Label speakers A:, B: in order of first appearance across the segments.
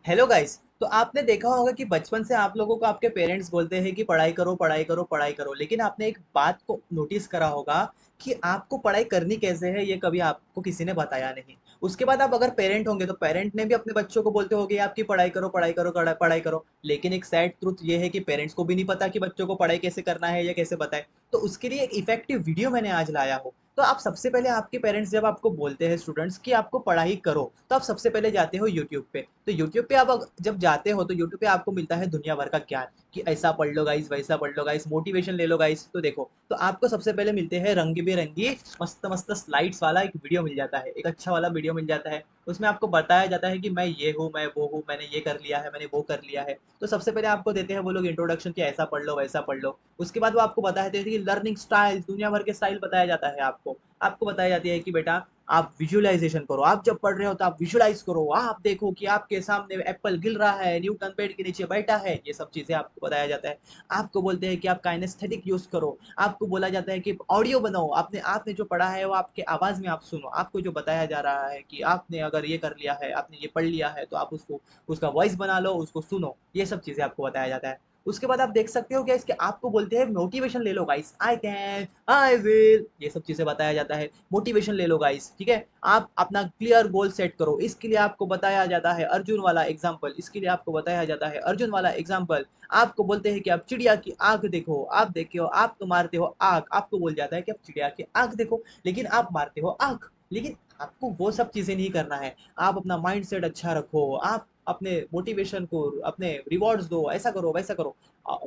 A: Hello guys. तो आपने देखा होगा कि बचपन से आप लोगों को आपके पेरेंट्स बोलते हैं कि पढ़ाई करो पढ़ाई करो पढ़ाई करो, लेकिन आपने एक बात को नोटिस करा होगा कि आपको पढ़ाई करनी कैसे है ये कभी आपको किसी ने बताया नहीं। उसके बाद आप अगर पेरेंट होंगे तो पेरेंट ने भी अपने बच्चों को बोलते होंगे आपकी पढ़ाई करो पढ़ाई करो पढ़ाई करो, लेकिन एक सैड ट्रुथ ये है कि पेरेंट्स को भी नहीं पता कि बच्चों को पढ़ाई कैसे करना है या कैसे बताए। तो उसके लिए एक इफेक्टिव वीडियो मैंने आज लाया हूँ। तो आप सबसे पहले आपके पेरेंट्स जब आपको बोलते हैं स्टूडेंट्स कि आपको पढ़ाई करो, तो आप सबसे पहले जाते हो यूट्यूब पे। तो यूट्यूब पे आप जब जाते हो तो यूट्यूब पे आपको मिलता है दुनिया भर का ज्ञान कि ऐसा पढ़ लो गाइस, वैसा पढ़ लो गाइस, मोटिवेशन ले लो गाइस। तो देखो, तो आपको सबसे पहले मिलते हैं रंग बिरंगी मस्त मस्त स्लाइड्स वाला एक वीडियो मिल जाता है, एक अच्छा वाला वीडियो मिल जाता है। उसमें आपको बताया जाता है कि मैं ये हूँ, मैं वो हूँ, मैंने ये कर लिया है, मैंने वो कर लिया है। तो सबसे पहले आपको देते हैं वो लोग इंट्रोडक्शन कि ऐसा पढ़ लो वैसा पढ़ लो। उसके बाद वो आपको बताते हैं कि लर्निंग स्टाइल, दुनिया भर के स्टाइल बताया जाता है आपको। आपको बताई जाती है कि बेटा आप विजुअलाइजेशन करो, आप जब पढ़ रहे हो तो आप विजुअलाइज करो, आप देखो कि आपके सामने एप्पल गिर रहा है, न्यूटन पेड़ के नीचे बैठा है, ये सब चीजें आपको बताया जाता है। आपको बोलते हैं कि आप काइनेस्थेटिक यूज करो। आपको बोला जाता है कि ऑडियो बनाओ, आपने आपने जो पढ़ा है वो आपके आवाज में आप सुनो। आपको जो बताया जा रहा है कि आपने अगर ये कर लिया है, आपने ये पढ़ लिया है, तो आप उसको उसका वॉइस बना लो, उसको सुनो। ये सब चीजें आपको बताया जाता है। उसके बाद आप देख सकते हो गाइस कि आपको बोलते हैं मोटिवेशन ले लो guys, I can, I will, ये सब चीजें बताया जाता है। मोटिवेशन ले लो गाइस, ठीक है। आप अपना क्लियर गोल सेट करो, इसके लिए आपको बताया जाता है अर्जुन वाला एग्जाम्पल, इसके लिए आपको बताया जाता है अर्जुन वाला एग्जाम्पल। आपको बोलते हैं कि आप चिड़िया की आंख देखो, आप देखो, आप तो मारते हो आंख, आपको बोल जाता है कि आप चिड़िया की आंख देखो, लेकिन आप मारते हो आंख। लेकिन आपको वो सब चीजें नहीं करना है। आप अपना माइंड सेट अच्छा रखो, आप अपने मोटिवेशन को, अपने रिवॉर्ड्स दो, ऐसा करो वैसा करो।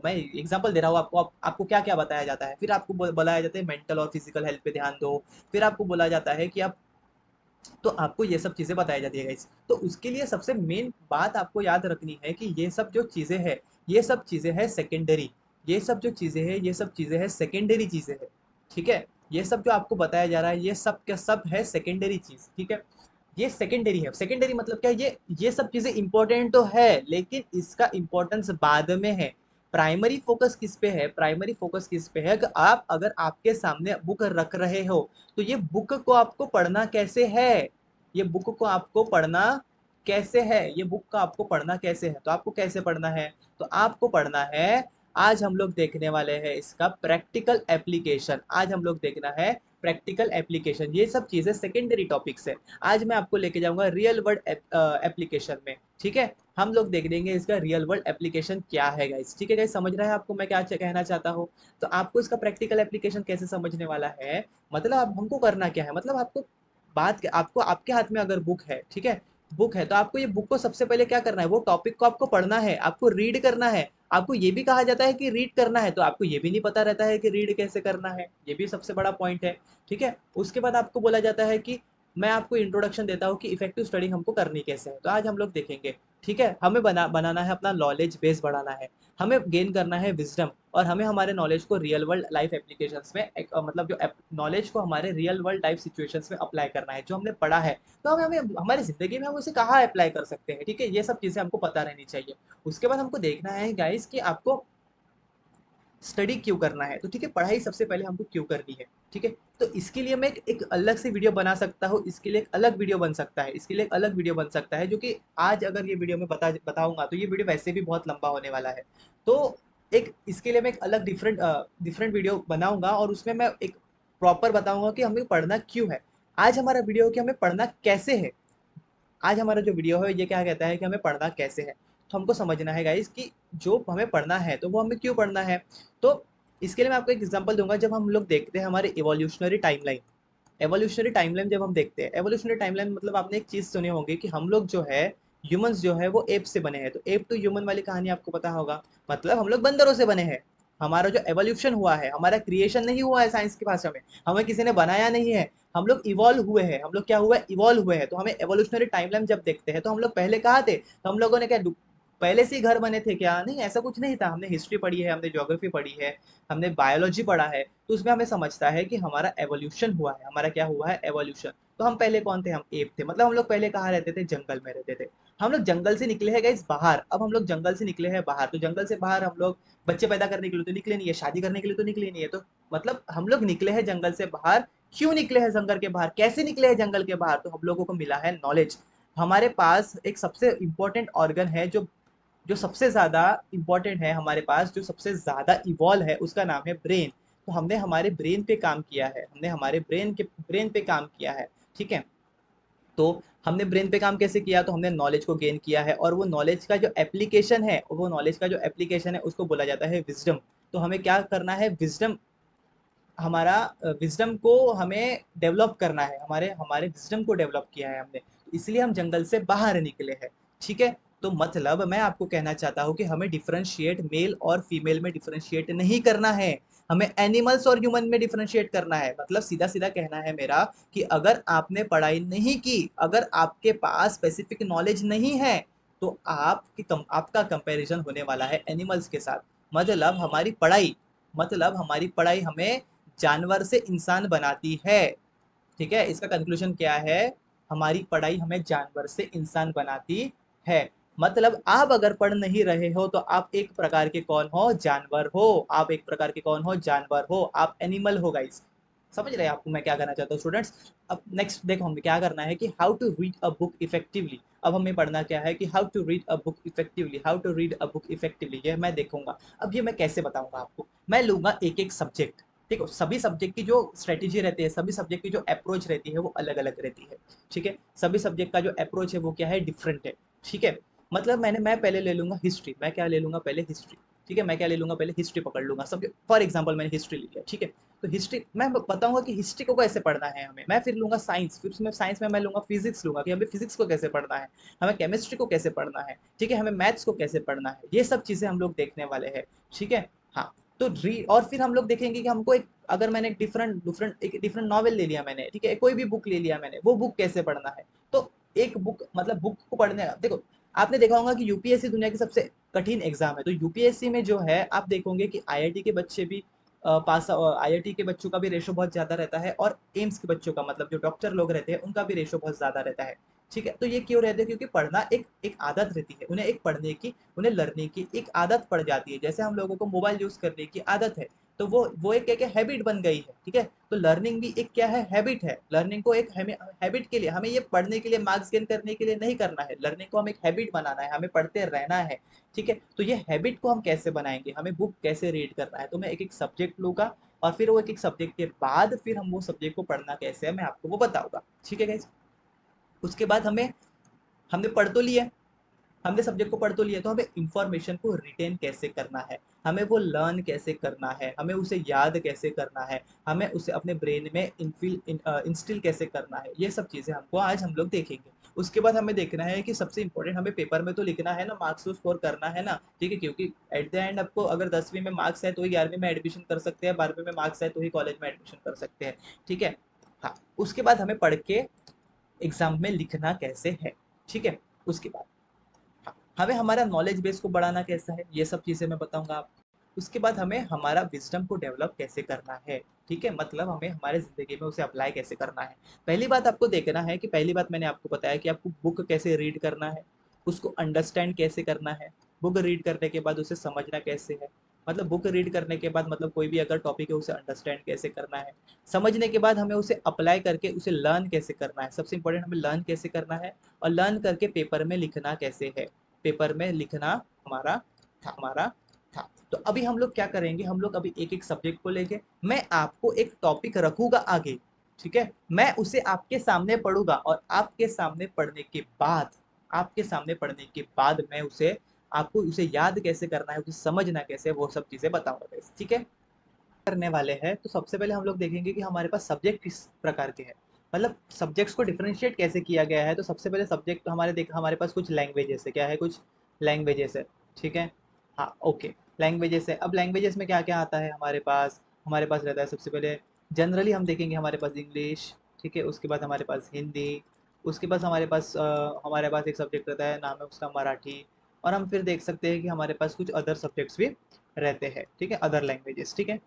A: मैं एग्जांपल दे रहा हूँ आपको। आपको क्या क्या बताया जाता है, फिर आपको बोलाया जाता है मेंटल और फिजिकल हेल्थ पे ध्यान दो। फिर आपको बोला जाता है कि आप, तो आपको ये सब चीजें बताई जाती है गाइस। तो उसके लिए सबसे मेन बात आपको याद रखनी है कि ये सब जो चीजें हैं, ये सब चीजें हैं सेकेंडरी। ये सब जो चीजें हैं, ये सब चीजें हैं सेकेंडरी चीजें हैं, ठीक है। ये सब जो आपको बताया जा रहा है ये सब क्या सब है सेकेंडरी चीज, ठीक है। ये सेकेंडरी है। सेकेंडरी मतलब क्या है, ये सब चीजें इंपॉर्टेंट तो है, लेकिन इसका इंपॉर्टेंस बाद में है। प्राइमरी फोकस किस पे है, प्राइमरी फोकस किस पे है कि आप अगर आपके सामने बुक रख रहे हो, तो ये बुक को आपको पढ़ना कैसे है, ये बुक को आपको पढ़ना कैसे है, ये बुक का आपको पढ़ना कैसे है। तो आपको कैसे पढ़ना है, तो आपको पढ़ना है, आज हम लोग देखने वाले हैं इसका प्रैक्टिकल एप्लीकेशन। आज हम लोग देखना है प्रैक्टिकल एप्लीकेशन। ये सब चीजें सेकेंडरी टॉपिक्स है। आज मैं आपको लेके जाऊंगा रियल वर्ल्ड एप्लीकेशन में, ठीक है। हम लोग देख देंगे इसका रियल वर्ल्ड एप्लीकेशन क्या है गाइस, ठीक है गाइस। समझ रहा है आपको मैं क्या कहना चाहता हूँ। तो आपको इसका प्रैक्टिकल एप्लीकेशन कैसे समझने वाला है, मतलब अब हमको करना क्या है, मतलब आपको आपको आपके हाथ में अगर बुक है, ठीक है, बुक है, तो आपको ये बुक को सबसे पहले क्या करना है, वो टॉपिक को आपको पढ़ना है, आपको रीड करना है। आपको ये भी कहा जाता है कि रीड करना है, तो आपको ये भी नहीं पता रहता है कि रीड कैसे करना है, ये भी सबसे बड़ा पॉइंट है, ठीक है। उसके बाद आपको बोला जाता है कि मैं आपको इंट्रोडक्शन देता हूँ कि इफेक्टिव स्टडी हमको करनी कैसे है। तो आज हम लोग देखेंगे, ठीक है। हमें बनाना है अपना नॉलेज बेस बढ़ाना है, हमें गेन करना है विजडम, और हमें हमारे नॉलेज को रियल वर्ल्ड लाइफ एप्लीकेशंस में मतलब जो नॉलेज को हमारे रियल वर्ल्ड लाइफ सिचुएशंस में अप्लाई करना है। जो हमने पढ़ा है, तो हमें हमें हमारी ज़िंदगी में हम उसे कहाँ अप्लाई कर सकते हैं, ठीक है। ये सब चीज़ें हमको पता रहनी चाहिए। उसके बाद हमको देखना है गाइस कि आपको स्टडी क्यों करना है, तो ठीक है, पढ़ाई सबसे पहले हमको क्यों करनी है, ठीक है। तो इसके लिए मैं एक अलग से वीडियो बना सकता हूँ, इसके लिए एक अलग वीडियो बन सकता है, इसके लिए एक अलग वीडियो बन सकता है, जो कि आज अगर ये वीडियो में बताऊंगा तो ये वीडियो वैसे भी बहुत लंबा होने वाला है। तो एक इसके लिए मैं एक अलग डिफरेंट डिफरेंट वीडियो बनाऊंगा, और उसमें मैं एक प्रॉपर बताऊंगा कि हमें पढ़ना क्यों है। आज हमारा वीडियो है कि हमें पढ़ना कैसे है। आज हमारा जो वीडियो है ये क्या कहता है कि हमें पढ़ना कैसे है। तो हमको समझना है गाइस कि जो हमें पढ़ना है तो वो हमें क्यों पढ़ना है। तो इसके लिए मैं आपको एक एग्जांपल दूंगा। जब हम लोग देखते हैं हमारे इवोल्यूशनरी टाइमलाइन, एवोल्यूशनरी टाइमलाइन जब हम देखते हैं, एवोल्यूशनरी टाइमलाइन मतलब आपने एक चीज सुनी होगी कि हम लोग जो है, ह्यूमंस जो है वो एप से बने हैं। तो एप टू ह्यूमन वाली कहानी आपको पता होगा, मतलब हम लोग बंदरों से बने हैं। हमारा जो एवोल्यूशन हुआ है, हमारा क्रिएशन नहीं हुआ है साइंस की भाषा में, हमें किसी ने बनाया नहीं है। हम लोग इवॉल्व हुए हैं, हम लोग क्या हुआ है, इवॉल्व हुए हैं। तो हमें एवोल्यूशनरी टाइमलाइन जब देखते हैं तो हम लोग पहले कहाँ थे, तो हम लोगों ने क्या पहले से ही घर बने थे क्या, नहीं ऐसा कुछ नहीं था। हमने हिस्ट्री पढ़ी है, हमने ज्योग्राफी पढ़ी है, हमने बायोलॉजी पढ़ा है। तो उसमें हमें समझता है कि हमारा एवोल्यूशन हुआ है, हमारा क्या हुआ है, एवोल्यूशन। तो हम पहले कौन थे, हम एप थे, मतलब हम लोग पहले कहाँ रहते थे, जंगल में रहते थे। हम लोग जंगल से निकले हैं गाइस बाहर, अब हम लोग जंगल से निकले हैं बाहर। तो जंगल से बाहर हम लोग बच्चे पैदा करने के लिए तो निकले नहीं है, शादी करने के लिए तो निकले नहीं है। तो मतलब हम लोग निकले हैं जंगल से बाहर। क्यों निकले हैं जंगल के बाहर, कैसे निकले हैं जंगल के बाहर, तो हम लोगों को मिला है नॉलेज। हमारे पास एक सबसे इम्पोर्टेंट ऑर्गन है जो जो सबसे ज़्यादा इम्पोर्टेंट है हमारे पास, जो सबसे ज़्यादा इवॉल्व है, उसका नाम है ब्रेन। तो हमने हमारे ब्रेन पे काम किया है, हमने हमारे ब्रेन पे काम किया है। ठीक है, तो हमने ब्रेन पे काम कैसे किया, तो हमने नॉलेज को गेन किया है, और वो नॉलेज का जो एप्लीकेशन है, वो नॉलेज का जो एप्लीकेशन है उसको बोला जाता है विजडम। तो हमें क्या करना है, विजडम, हमारा विजडम को हमें डेवलप करना है, हमारे हमारे विजडम को डेवलप किया है हमने, इसलिए हम जंगल से बाहर निकले हैं। ठीक है, तो मतलब मैं आपको कहना चाहता हूँ कि हमें डिफरेंशिएट मेल और फीमेल में डिफरेंशिएट नहीं करना है, हमें एनिमल्स और ह्यूमन में डिफरेंशिएट करना है। मतलब सीधा सीधा कहना है मेरा कि अगर आपने पढ़ाई नहीं की, अगर आपके पास स्पेसिफिक नॉलेज नहीं है, तो आपका कंपैरिजन होने वाला है एनिमल्स के साथ। मतलब हमारी पढ़ाई हमें जानवर से इंसान बनाती है। ठीक है, इसका कंक्लूजन क्या है, हमारी पढ़ाई हमें जानवर से इंसान बनाती है। मतलब आप अगर पढ़ नहीं रहे हो तो आप एक प्रकार के कौन हो, जानवर हो। आप एक प्रकार के कौन हो, जानवर हो, आप एनिमल हो गाइस। समझ रहे हैं आपको मैं क्या करना चाहता हूँ स्टूडेंट्स। अब नेक्स्ट देखो हमें क्या करना है कि how to read a book effectively. अब हमें पढ़ना क्या है कि how to read a book effectively, how to read a book effectively, ये मैं देखूंगा। अब ये मैं कैसे बताऊंगा आपको, मैं लूंगा एक एक सब्जेक्ट। देखो सभी सब्जेक्ट की जो स्ट्रेटेजी रहती है, सभी सब्जेक्ट की जो अप्रोच रहती है वो अलग अलग रहती है। ठीक है, सभी सब्जेक्ट का जो अप्रोच है वो क्या है, डिफरेंट है। ठीक है, मतलब मैं पहले ले लूंगा हिस्ट्री, मैं क्या ले लूंगा पहले, हिस्ट्री। ठीक है, मैं क्या ले लूंगा पहले, हिस्ट्री पकड़ लूंगा सब्जेक्ट। फॉर एग्जाम्पल मैंने हिस्ट्री लिया, ठीक है, तो हिस्ट्री मैं बताऊंगा कि हिस्ट्री को कैसे पढ़ना है हमें। मैं फिर लूंगा साइंस, फिर उसमें साइंस में मैं लूंगा फिजिक्स लूंगा कि हमें फिजिक्स को कैसे पढ़ना है, हमें केमिस्ट्री को कैसे पढ़ना है, ठीक है, हमें मैथ्स को कैसे पढ़ना है, ये सब चीजें हम लोग देखने वाले हैं। ठीक है, हाँ। तो रीड, और फिर हम लोग देखेंगे कि हमको एक, अगर मैंने एक डिफरेंट नॉवेल ले लिया मैंने, ठीक है, कोई भी बुक ले लिया मैंने, वो बुक कैसे पढ़ना है। तो एक बुक, मतलब बुक को पढ़ने, देखो आपने देखा होगा कि यूपीएससी दुनिया की सबसे कठिन एग्जाम है। तो यूपीएससी में जो है आप देखोगे कि आईआईटी के बच्चे भी आईआईटी के बच्चों का भी रेशो बहुत ज़्यादा रहता है, और एम्स के बच्चों का, मतलब जो डॉक्टर लोग रहते हैं उनका भी रेशो बहुत ज़्यादा रहता है। ठीक है, तो ये क्यों रहता है, क्योंकि पढ़ना एक एक आदत रहती है, उन्हें एक पढ़ने की, उन्हें लर्निंग की एक आदत पड़ जाती है। जैसे हम लोगों को मोबाइल यूज़ करने की आदत है, तो वो एक क्या हैबिट बन गई है। ठीक है, तो लर्निंग भी एक क्या है, हैबिट है। लर्निंग को एक हमें हैबिट के लिए, हमें ये पढ़ने के लिए, मार्क्स गेन करने के लिए नहीं करना है, लर्निंग को हमें एक हैबिट बनाना है, हमें पढ़ते रहना है। ठीक है, तो ये हैबिट को हम कैसे बनाएंगे, हमें बुक कैसे रीड करना है, तो मैं एक एक सब्जेक्ट लूंगा, और फिर वो एक एक सब्जेक्ट के बाद फिर हम वो सब्जेक्ट को पढ़ना कैसे है मैं आपको वो बताऊंगा। ठीक है गाइस, उसके बाद हमें, हमने पढ़ तो लिया, हमने सब्जेक्ट को पढ़ तो लिया, तो हमें इंफॉर्मेशन को रिटेन कैसे करना है, हमें वो लर्न कैसे करना है, हमें उसे याद कैसे करना है, हमें उसे अपने ब्रेन में इंस्टिल कैसे करना है, ये सब चीज़ें हमको आज हम लोग देखेंगे। उसके बाद हमें देखना है कि सबसे इंपॉर्टेंट, हमें पेपर में तो लिखना है ना, मार्क्स तो स्कोर करना है ना। ठीक है, क्योंकि एट द एंड आपको अगर 10वीं में मार्क्स है तो ही 11वीं में एडमिशन कर सकते हैं, 12वीं में मार्क्स है तो ही कॉलेज में एडमिशन कर सकते हैं। ठीक है, हाँ। उसके बाद हमें पढ़ के एग्जाम में लिखना कैसे है। ठीक है, उसके बाद हमें हमारा नॉलेज बेस को बढ़ाना कैसा है, ये सब चीज़ें मैं बताऊंगा आपको। उसके बाद हमें हमारा विजडम को डेवलप कैसे करना है। ठीक है, मतलब हमें हमारे ज़िंदगी में उसे अप्लाई कैसे करना है। पहली बात आपको देखना है कि, पहली बात मैंने आपको बताया कि आपको बुक कैसे रीड करना है, उसको अंडरस्टैंड कैसे करना है। बुक रीड करने के बाद उसे समझना कैसे है, मतलब बुक रीड करने के बाद, मतलब कोई भी अगर टॉपिक है उसे अंडरस्टैंड कैसे करना है। समझने के बाद हमें उसे अप्लाई करके उसे लर्न कैसे करना है, सबसे इंपॉर्टेंट हमें लर्न कैसे करना है, और लर्न करके पेपर में लिखना कैसे है, पेपर में लिखना हमारा था। तो अभी हम लोग क्या करेंगे, हम लोग अभी एक एक सब्जेक्ट को लेके, मैं आपको एक टॉपिक रखूंगा आगे। ठीक है, मैं उसे आपके सामने पढ़ूंगा, और आपके सामने पढ़ने के बाद मैं उसे, आपको उसे याद कैसे करना है, उसे समझना कैसे है, वो सब चीजें बताऊंगा। ठीक है, करने वाले हैं तो सबसे पहले हम लोग देखेंगे कि हमारे पास सब्जेक्ट किस प्रकार के हैं, मतलब सब्जेक्ट्स को डिफरेंशिएट कैसे किया गया है। तो सबसे पहले सब्जेक्ट हमारे पास कुछ लैंग्वेजेस है, क्या है, कुछ लैंग्वेजेस है। ठीक है, हाँ ओके, लैंग्वेजेस है। अब लैंग्वेजेस में क्या क्या आता है हमारे पास रहता है सबसे पहले, जनरली हम देखेंगे हमारे पास इंग्लिश। ठीक है, उसके बाद हमारे पास हिंदी, उसके बाद हमारे पास एक सब्जेक्ट रहता है, नाम है उसका मराठी। और हम फिर देख सकते हैं कि हमारे पास कुछ अदर सब्जेक्ट्स भी रहते हैं। ठीक है, अदर लैंग्वेजेस। ठीक है,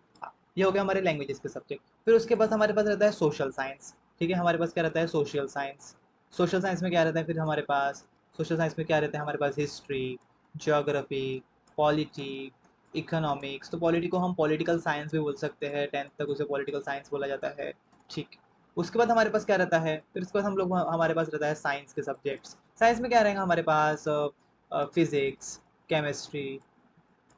A: ये हो गया हमारे लैंग्वेजेस के सब्जेक्ट। फिर उसके बाद हमारे पास रहता है सोशल साइंस। ठीक है, हमारे पास क्या रहता है, सोशल साइंस। सोशल साइंस में क्या रहता है, फिर हमारे पास सोशल साइंस में क्या रहता है, हमारे पास हिस्ट्री, ज्योग्राफी, पॉलिटी, इकोनॉमिक्स। तो पॉलिटी को हम पॉलिटिकल साइंस भी बोल सकते हैं, 10th तक उसे पॉलिटिकल साइंस बोला जाता है। ठीक, उसके बाद हमारे पास क्या रहता है, फिर उसके बाद हम लोग हमारे पास रहता है साइंस के सब्जेक्ट्स। साइंस में क्या रहेगा हमारे पास, फिजिक्स, केमिस्ट्री,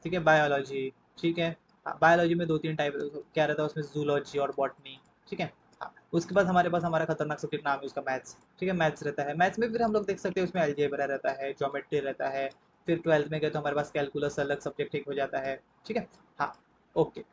A: ठीक है, बायोलॉजी, ठीक है। हाँ, बायोलॉजी में दो तीन टाइप क्या रहता है उसमें, जूलॉजी और बॉटनी, ठीक है। हाँ, उसके बाद हमारे पास हमारा खतरनाक सब्जेक्ट नाम है उसका मैथ्स, ठीक है, मैथ्स रहता है। मैथ्स में फिर हम लोग देख सकते हैं उसमें अलजेब्रा रहता है, ज्योमेट्री रहता है। फिर ट्वेल्थ में गए तो हमारे पास कैलकुलस अलग सब्जेक्ट एक हो जाता है, ठीक है। हाँ, ओके।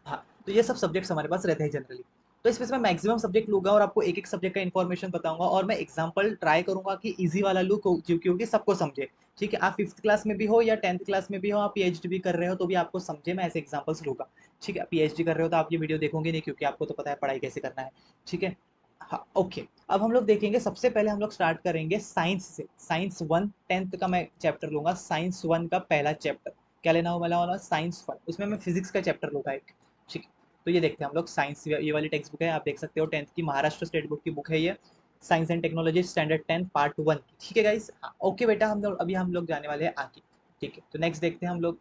A: हाँ, तो ये सब सब्जेक्ट्स हमारे पास रहते हैं जनरली। तो इसमें से मैं मैक्सिमम सब्जेक्ट लूँगा और आपको एक-एक सब्जेक्ट का इन्फॉर्मेशन बताऊँगा और मैं एग्ज़ाम्पल ट्राई करूँगा कि ईज़ी वाला लूँ क्योंकि सबको समझे। ठीक है? आप 5th क्लास में भी हो या 10th क्लास में भी हो, आप पीएचडी भी कर रहे हो तो भी आपको समझे, मैं ऐसे एग्ज़ाम्पल्स लूँगा। ठीक है? पीएचडी कर रहे हो तो आप ये वीडियो देखोगे नहीं क्योंकि आपको तो पता है पढ़ाई कैसे करना है। ठीक है? हाँ, ओके। अब हम लोग देखेंगे, सबसे पहले हम लोग स्टार्ट करेंगे साइंस से। साइंस 1 10th का मैं चैप्टर लूँगा, साइंस 1 का पहला चैप्टर। क्या लेना हो वाला वाला साइंस 1, उसमें मैं फिज़िक्स का चैप्टर लूँगा एक। ठीक है? तो ये देखते हैं हम लोग साइंस, ये वाली टेक्स्ट बुक है, आप देख सकते हो 10th की महाराष्ट्र स्टेट बोर्ड की बुक है ये। Science and technology standard 10 part 1 की, ठीक है गाइस। हाँ, ओके बेटा, हम लोग जाने वाले हैं आगे। ठीक है, तो नेक्स्ट देखते हैं हम लोग।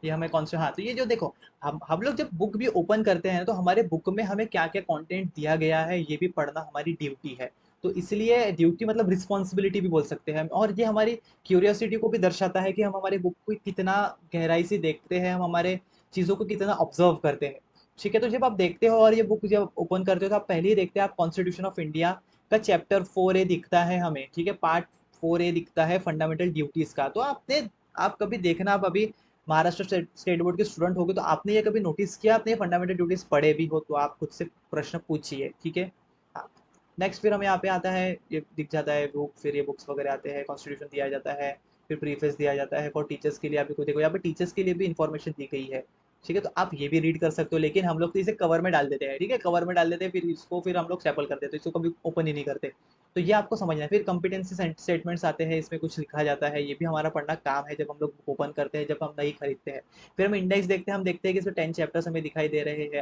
A: ये हमें कौन से, हाँ, तो ये जो देखो, हम लोग जब बुक भी ओपन करते हैं तो हमारे बुक में हमें क्या क्या कंटेंट दिया गया है ये भी पढ़ना हमारी ड्यूटी है। तो इसलिए ड्यूटी मतलब रिस्पॉन्सिबिलिटी भी बोल सकते हैं हम, और ये हमारी क्यूरियोसिटी को भी दर्शाता है कि हम हमारे बुक को कितना गहराई से देखते हैं, हम हमारे चीज़ों को कितना ऑब्जर्व करते हैं। ठीक है, तो जब आप देखते हो और ये बुक जब ओपन करते हो तो आप पहले ही देखते हैं, आप कॉन्स्टिट्यूशन ऑफ इंडिया का चैप्टर 4A दिखता है हमें, ठीक है, पार्ट 4A दिखता है फंडामेंटल ड्यूटीज का। तो आपने, आप कभी देखना, आप अभी महाराष्ट्र स्टेट बोर्ड के स्टूडेंट हो गए तो आपने ये कभी नोटिस किया, आपने ये फंडामेंटल ड्यूटीज पढ़े भी हो तो आप खुद से प्रश्न पूछिए, ठीक है। हाँ, नेक्स्ट फिर हमें यहाँ पे आता है, ये दिख जाता है बुक, फिर ये बुक्स वगैरह आते हैं, कॉन्स्टिट्यूशन दिया जाता है, फिर प्रीफेस दिया जाता है फॉर टीचर्स के लिए। आप देखो यहाँ पे टीचर्स के लिए भी इंफॉर्मेशन दी गई है, ठीक है, तो आप ये भी रीड कर सकते हो। लेकिन हम लोग तो इसे कवर में डाल देते हैं, ठीक है, कवर में डाल देते हैं, फिर इसको फिर हम लोग स्टेपल कर देते हैं, इसको कभी ओपन ही नहीं करते। तो ये आपको समझना है। फिर कॉम्पिटेंसी स्टेटमेंट्स आते हैं, इसमें कुछ लिखा जाता है, ये भी हमारा पढ़ना काम है जब हम लोग ओपन करते हैं, जब हम नहीं खरीदते हैं। फिर हम इंडेक्स देखते हैं, हम देखते हैं कि इसमें 10 चैप्टर्स हमें दिखाई दे रहे हैं।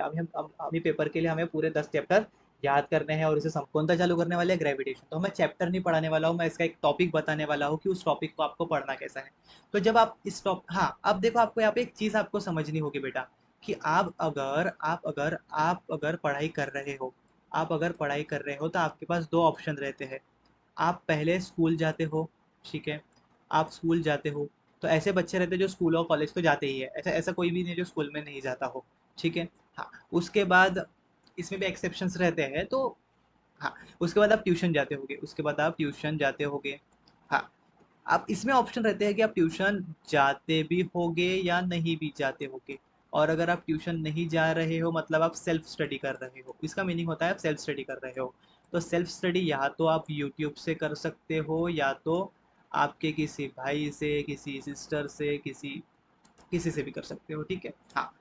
A: अभी पेपर के लिए हमें पूरे 10 चैप्टर याद करने हैं और इसे कौन सा चालू करने वाले हैं, ग्रेविटेशन। तो मैं चैप्टर नहीं पढ़ाने वाला हूँ, मैं इसका एक टॉपिक बताने वाला हूँ कि उस टॉपिक को आपको पढ़ना कैसा है। तो जब आप इस टॉप, हाँ, अब देखो, आपको यहाँ पे एक चीज़ आपको समझनी होगी बेटा, कि आप अगर पढ़ाई कर रहे हो, आप अगर पढ़ाई कर रहे हो तो आपके पास दो ऑप्शन रहते हैं। आप पहले स्कूल जाते हो, ठीक है, आप स्कूल जाते हो। तो ऐसे बच्चे रहते हैं जो स्कूल और कॉलेज तो जाते ही है, ऐसा ऐसा कोई भी नहीं जो स्कूल में नहीं जाता हो, ठीक है। हाँ, उसके बाद इसमें भी एक्सेप्शंस रहते हैं, तो हाँ, उसके बाद आप ट्यूशन जाते होगे, उसके बाद आप ट्यूशन जाते होगे। हाँ, आप इसमें ऑप्शन रहते हैं कि आप ट्यूशन जाते भी होगे या नहीं भी जाते होगे। और अगर आप ट्यूशन नहीं जा रहे हो मतलब आप सेल्फ स्टडी कर रहे हो, इसका मीनिंग होता है आप सेल्फ स्टडी कर रहे हो। तो सेल्फ स्टडी या तो आप यूट्यूब से कर सकते हो, या तो आपके किसी भाई से, किसी सिस्टर से, किसी किसी से भी कर सकते हो, ठीक है। हाँ,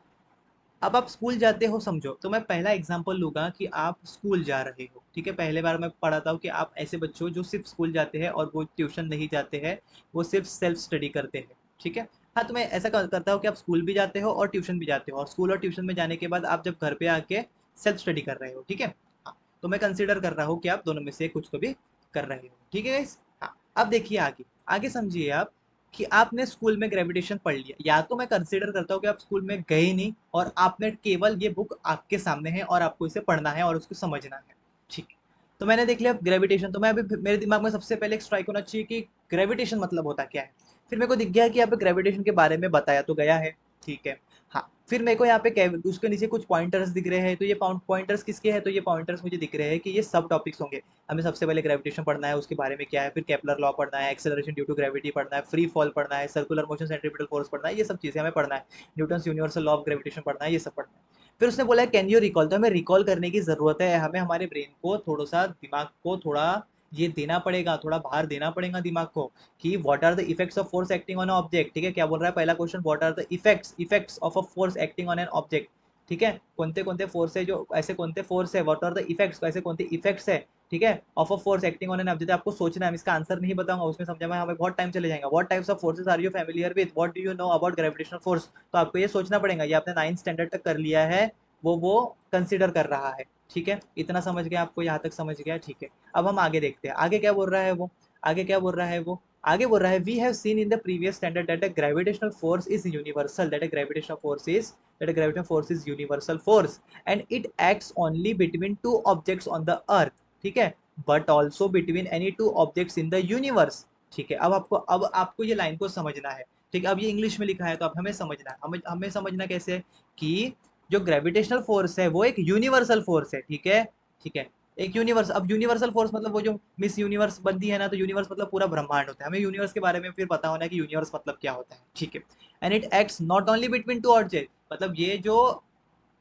A: अब आप स्कूल जाते हो समझो, तो मैं पहला एग्जांपल लूँगा कि आप स्कूल जा रहे हो, ठीक है। पहले बार मैं पढ़ाता हूँ कि आप ऐसे बच्चों जो सिर्फ स्कूल जाते हैं और वो ट्यूशन नहीं जाते हैं, वो सिर्फ सेल्फ स्टडी करते हैं, ठीक है। हाँ, तो मैं ऐसा करता हूँ कि आप स्कूल भी जाते हो और ट्यूशन भी जाते हो, और स्कूल और ट्यूशन में जाने के बाद आप जब घर पे आके सेल्फ स्टडी कर रहे हो, ठीक है। हाँ, तो मैं कंसिडर कर रहा हूँ कि आप दोनों में से कुछ को भी कर रहे हो, ठीक है गाइस। हाँ, अब देखिए आगे, आगे समझिए आप कि आपने स्कूल में ग्रेविटेशन पढ़ लिया, या तो मैं कंसीडर करता हूँ कि आप स्कूल में गए ही नहीं और आपने केवल ये बुक आपके सामने है और आपको इसे पढ़ना है और उसको समझना है, ठीक है। तो मैंने देख लिया ग्रेविटेशन, तो मैं अभी मेरे दिमाग में सबसे पहले एक स्ट्राइक होना चाहिए कि ग्रेविटेशन मतलब होता क्या है। फिर मेरे को दिख गया कि यहाँ पे ग्रेविटेशन के बारे में बताया तो गया है, ठीक है। हाँ, फिर मेरे को यहाँ पे उसके नीचे कुछ पॉइंटर्स दिख रहे हैं, तो ये पॉइंटर्स किसके हैं, तो ये पॉइंटर्स मुझे दिख रहे हैं कि ये सब टॉपिक्स होंगे। हमें सबसे पहले ग्रेविटेशन पढ़ना है, उसके बारे में क्या है, फिर केपलर लॉ पढ़ना है, एक्सेलरेशन ड्यू टू ग्रेविटी पढ़ना है, फ्री फॉल पढ़ना है, सर्कुलर मोशन सेंट्रीपिटल फोर्स पढ़ना है, ये सब चीज़ें हमें पढ़ना है। Newton's universal law of gravitation पढ़ना है, ये सब पढ़ना है। फिर उसने बोला है कैन यू रिकॉल, तो हमें रिकॉल करने की ज़रूरत है, हमें हमारे ब्रेन को थोड़ा सा, दिमाग को थोड़ा ये देना पड़ेगा, थोड़ा बाहर देना पड़ेगा दिमाग को, कि what are the effects of force acting on object, ठीक है। क्या बोल रहा है पहला question, what are the effects of a force acting on an object, ठीक है। कोणते कोणते फोर्स है, जो ऐसे कोणते फोर्स है, व्हाट आर द इफेक्ट्स, ऐसे कोणते इफेक्ट्स है, ठीक है, of a force acting on an object. आपको सोचना है, इसका आंसर नहीं बताऊंगा, उसमें समझा में हमें बहुत टाइम चले जाएगा। What types of forces are you familiar with, what do you know about gravitational force, तो आपको ये सोचना पड़ेगा। ये आपने 9th स्टैंडर्ड तक कर लिया है, वो कंसिडर कर रहा है, ठीक है। इतना समझ गया, आपको यहाँ तक समझ गया, ठीक है। अब हम आगे देखते हैं, आगे क्या बोल रहा है वो, आगे क्या बोल रहा है वो, आगे बोल रहा है we have seen in the previous standard that a gravitational force is universal, that a gravitational force is that a gravitational force is universal force and it acts only between two objects on the earth, ठीक है, but also between any two objects in the universe. ठीक है, अब आपको ये line को समझना है। ठीक है, अब ये इंग्लिश में लिखा है तो अब हमें समझना है, हमें समझना कैसे कि जो ग्रेविटेशनल फोर्स है वो एक यूनिवर्सल फोर्स है। ठीक है, ठीक है, एक यूनिवर्स, अब यूनिवर्सल फोर्स मतलब वो जो मिस यूनिवर्स बनती है ना, तो यूनिवर्स मतलब पूरा ब्रह्मांड होता है, हमें यूनिवर्स के बारे में फिर पता होना है कि यूनिवर्स मतलब क्या होता है। ठीक है, and it acts not only between to object, मतलब ये जो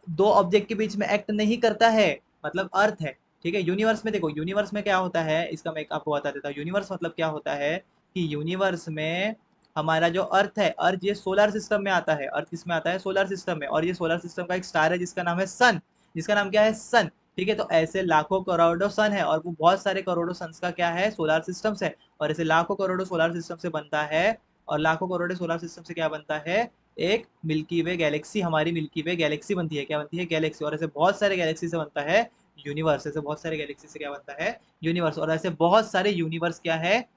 A: दो ऑब्जेक्ट के बीच में एक्ट नहीं करता है, मतलब अर्थ है। ठीक है, यूनिवर्स में देखो, यूनिवर्स में क्या होता है, इसका मैं आपको बता देता हूँ। यूनिवर्स मतलब क्या होता है कि यूनिवर्स में हमारा जो अर्थ है, अर्थ ये सोलर सिस्टम में आता है, अर्थ किसमें आता है, सोलर सिस्टम में, और ये सोलर सिस्टम का एक स्टार है जिसका नाम है सन, जिसका नाम क्या है, सन। ठीक है, तो ऐसे लाखों करोड़ों सन है, और वो बहुत सारे करोड़ों सन्स का क्या है, सोलर सिस्टम से, और ऐसे लाखों करोड़ों सोलर सिस्टम से बनता है, और लाखों करोड़ों सोलर सिस्टम से क्या बनता है, एक मिल्की वे गैलेक्सी, हमारी मिल्की वे गैलेक्सी बनती है, क्या बनती है, गैलेक्सी, और ऐसे बहुत सारे गैलेक्सी से बनता है यूनिवर्स, ऐसे बहुत सारे गैलेक्सी से क्या बनता है, यूनिवर्स, और ऐसे बहुत सारे यूनिवर्स क्या है,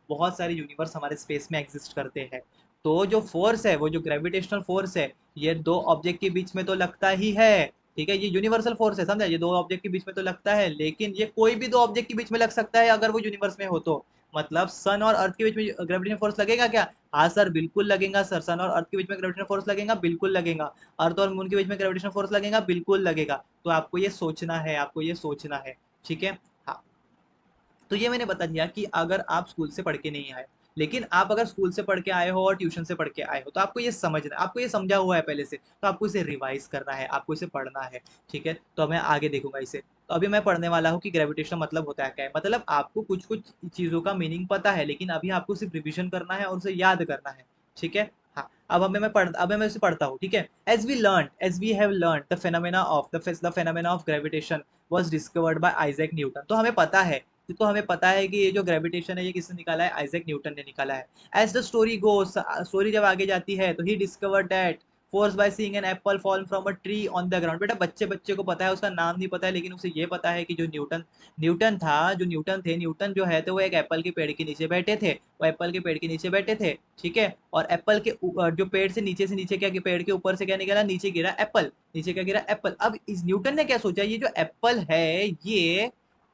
A: बहुत सारे यूनिवर्स हमारे स्पेस में एग्जिस्ट करते हैं। तो जो फोर्स है, वो जो ग्रेविटेशनल फोर्स है, ये दो ऑब्जेक्ट के बीच में तो लगता ही है। ठीक है, ये यूनिवर्सल फोर्स है, समझा, ये दो ऑब्जेक्ट के बीच में तो लगता है, लेकिन ये कोई भी दो ऑब्जेक्ट के बीच में लग सकता है अगर वो यूनिवर्स में हो तो। मतलब सन और अर्थ के बीच में ग्रेविटेशनल फोर्स लगेगा क्या, हाँ सर बिल्कुल लगेगा सर, सन और अर्थ के बीच में ग्रेविटेशनल फोर्स लगेगा, बिल्कुल लगेगा। अर्थ और मून के बीच में ग्रेविटेशनल फोर्स लगेगा, बिल्कुल लगेगा। तो आपको ये सोचना है, आपको ये सोचना है। ठीक है, हाँ, तो ये मैंने बता दिया कि अगर आप स्कूल से पढ़ के नहीं आए, लेकिन आप अगर स्कूल से पढ़ के आए हो और ट्यूशन से पढ़ के आए हो, तो आपको ये समझना है, आपको ये समझा हुआ है पहले से, तो आपको इसे रिवाइज करना है, आपको इसे पढ़ना है। ठीक है, तो मैं आगे देखूंगा इसे। तो अभी मैं पढ़ने वाला हूँ कि ग्रेविटेशन मतलब होता है क्या है, मतलब आपको कुछ कुछ चीजों का मीनिंग पता है, लेकिन अभी आपको सिर्फ रिविजन करना है और उसे याद करना है। ठीक है, हाँ, अब मैं इसे पढ़ता हूँ। ठीक है, as we have learn the phenomena of gravitation was discovered by Isaac Newton. तो हमें पता है, तो हमें पता है कि ये जो ग्रेविटेशन है ये किसने निकाला है, आइजैक न्यूटन ने निकाला है। As the story goes, story जब आगे जाती है तो he discovered that force by seeing an apple fall from a tree on the ground. बेटा बच्चे बच्चे को पता है, उसका नाम नहीं पता है, लेकिन उसे ये पता है कि जो न्यूटन न्यूटन था, जो न्यूटन थे, न्यूटन जो है, तो वो एक एप्पल के पेड़ के नीचे बैठे थे, वो एप्पल के पेड़ के नीचे बैठे थे। ठीक है, और एप्पल के जो पेड़ से नीचे क्या, पेड़ के ऊपर से क्या निकला, नीचे गिरा एप्पल, नीचे क्या गिरा, एप्पल। अब इस न्यूटन ने क्या सोचा, ये जो एप्पल है, ये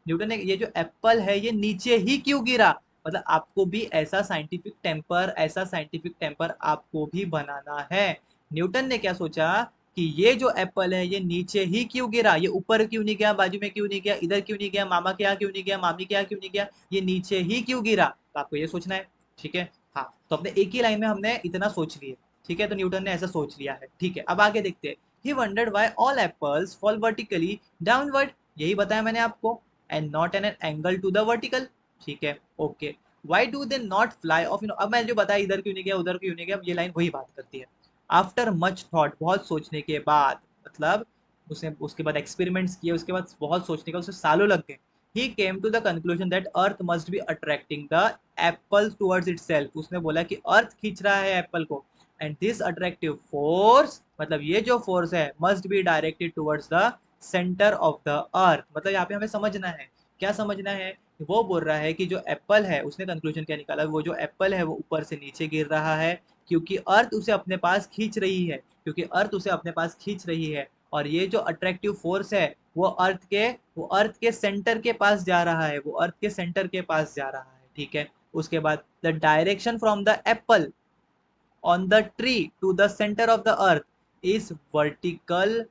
A: न्यूटन ने, ये जो एप्पल है ये नीचे ही क्यों गिरा, मतलब आपको भी ऐसा साइंटिफिक टेम्पर, ऐसा साइंटिफिक टेम्पर आपको भी बनाना है। न्यूटन ने क्या सोचा कि ये जो एप्पल है ये नीचे ही क्यों गिरा, ये ऊपर क्यों नहीं गया, बाजू में क्यों नहीं गया, इधर क्यों नहीं गया, मामा के यहाँ क्यों नहीं गया, मामी के यहाँ क्यों नहीं गया, ये नीचे ही क्यों गिरा, तो आपको ये सोचना है। ठीक है, हाँ, तो अपने एक ही लाइन में हमने इतना सोच लिया। ठीक है, तो न्यूटन ने ऐसा सोच लिया है। ठीक है, अब आगे देखते हैं। He wondered why all apples fall vertically downward, यही बताया मैंने आपको, and not an angle to the vertical. ठीक है, okay, why do they not fly off, अब मैं जो बताया इधर क्यों नहीं गया, उधर क्यों नहीं गया, अब ये लाइन वही बात करती है। आफ्टर मच थॉट, बहुत सोचने के बाद, मतलब उसने उसके बाद एक्सपेरिमेंट्स किए, उसके बाद बहुत सोचने का, उसे सालों लग गए। He came to the conclusion that earth must be attracting the apple towards itself, उसने बोला कि अर्थ खींच रहा है एप्पल को, एंड दिस अट्रैक्टिव फोर्स, मतलब ये जो फोर्स है, must be directed towards the centre of the अर्थ। मतलब यहाँ पे हमें समझना है, क्या समझना है, वो बोल रहा है कि जो एप्पल है, उसने कंक्लूजन क्या निकाला, वो जो एप्पल है वो ऊपर से नीचे गिर रहा है, क्योंकि अर्थ उसे अपने पास खींच रही है, क्योंकि अर्थ उसे अपने पास खींच रही है, और ये जो अट्रैक्टिव फोर्स है वो अर्थ के सेंटर के पास जा रहा है, वो अर्थ के सेंटर के पास जा रहा है। ठीक है, उसके बाद the direction from the Apple on the tree to the center of the earth is vertical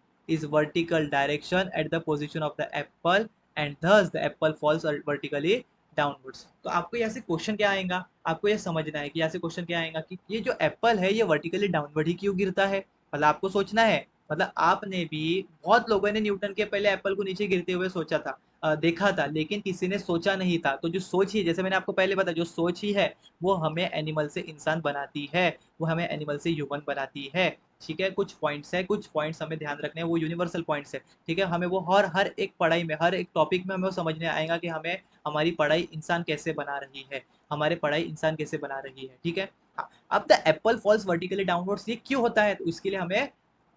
A: direction at the position of the apple, and thus the apple falls vertically downwards. तो आपको यहाँ से क्वेश्चन क्या आएगा, आपको ये समझना है कि यहाँ से क्वेश्चन क्या आएगा कि ये जो एप्पल है ये वर्टिकली डाउनवर्ड ही क्यों गिरता है, मतलब आपको सोचना है। मतलब आपने भी, बहुत लोगों ने न्यूटन के पहले एप्पल को नीचे गिरते हुए सोचा था, देखा था, लेकिन किसी ने सोचा नहीं था। तो जो सोच ही, जैसे मैंने आपको पहले बताया, जो सोच ही है वो हमें एनिमल से इंसान बनाती है, वो हमें एनिमल से ह्यूमन बनाती है। ठीक है, कुछ पॉइंट्स है, कुछ पॉइंट्स हमें ध्यान रखने हैं, वो यूनिवर्सल पॉइंट्स है। ठीक है, हमें वो हर हर एक पढ़ाई में, हर एक टॉपिक में हमें वो समझने आएगा कि हमें हमारी पढ़ाई इंसान कैसे बना रही है, हमारे पढ़ाई इंसान कैसे बना रही है। ठीक है, हाँ, अब the apple falls vertically downwards ये क्यों होता है, तो इसके लिए हमें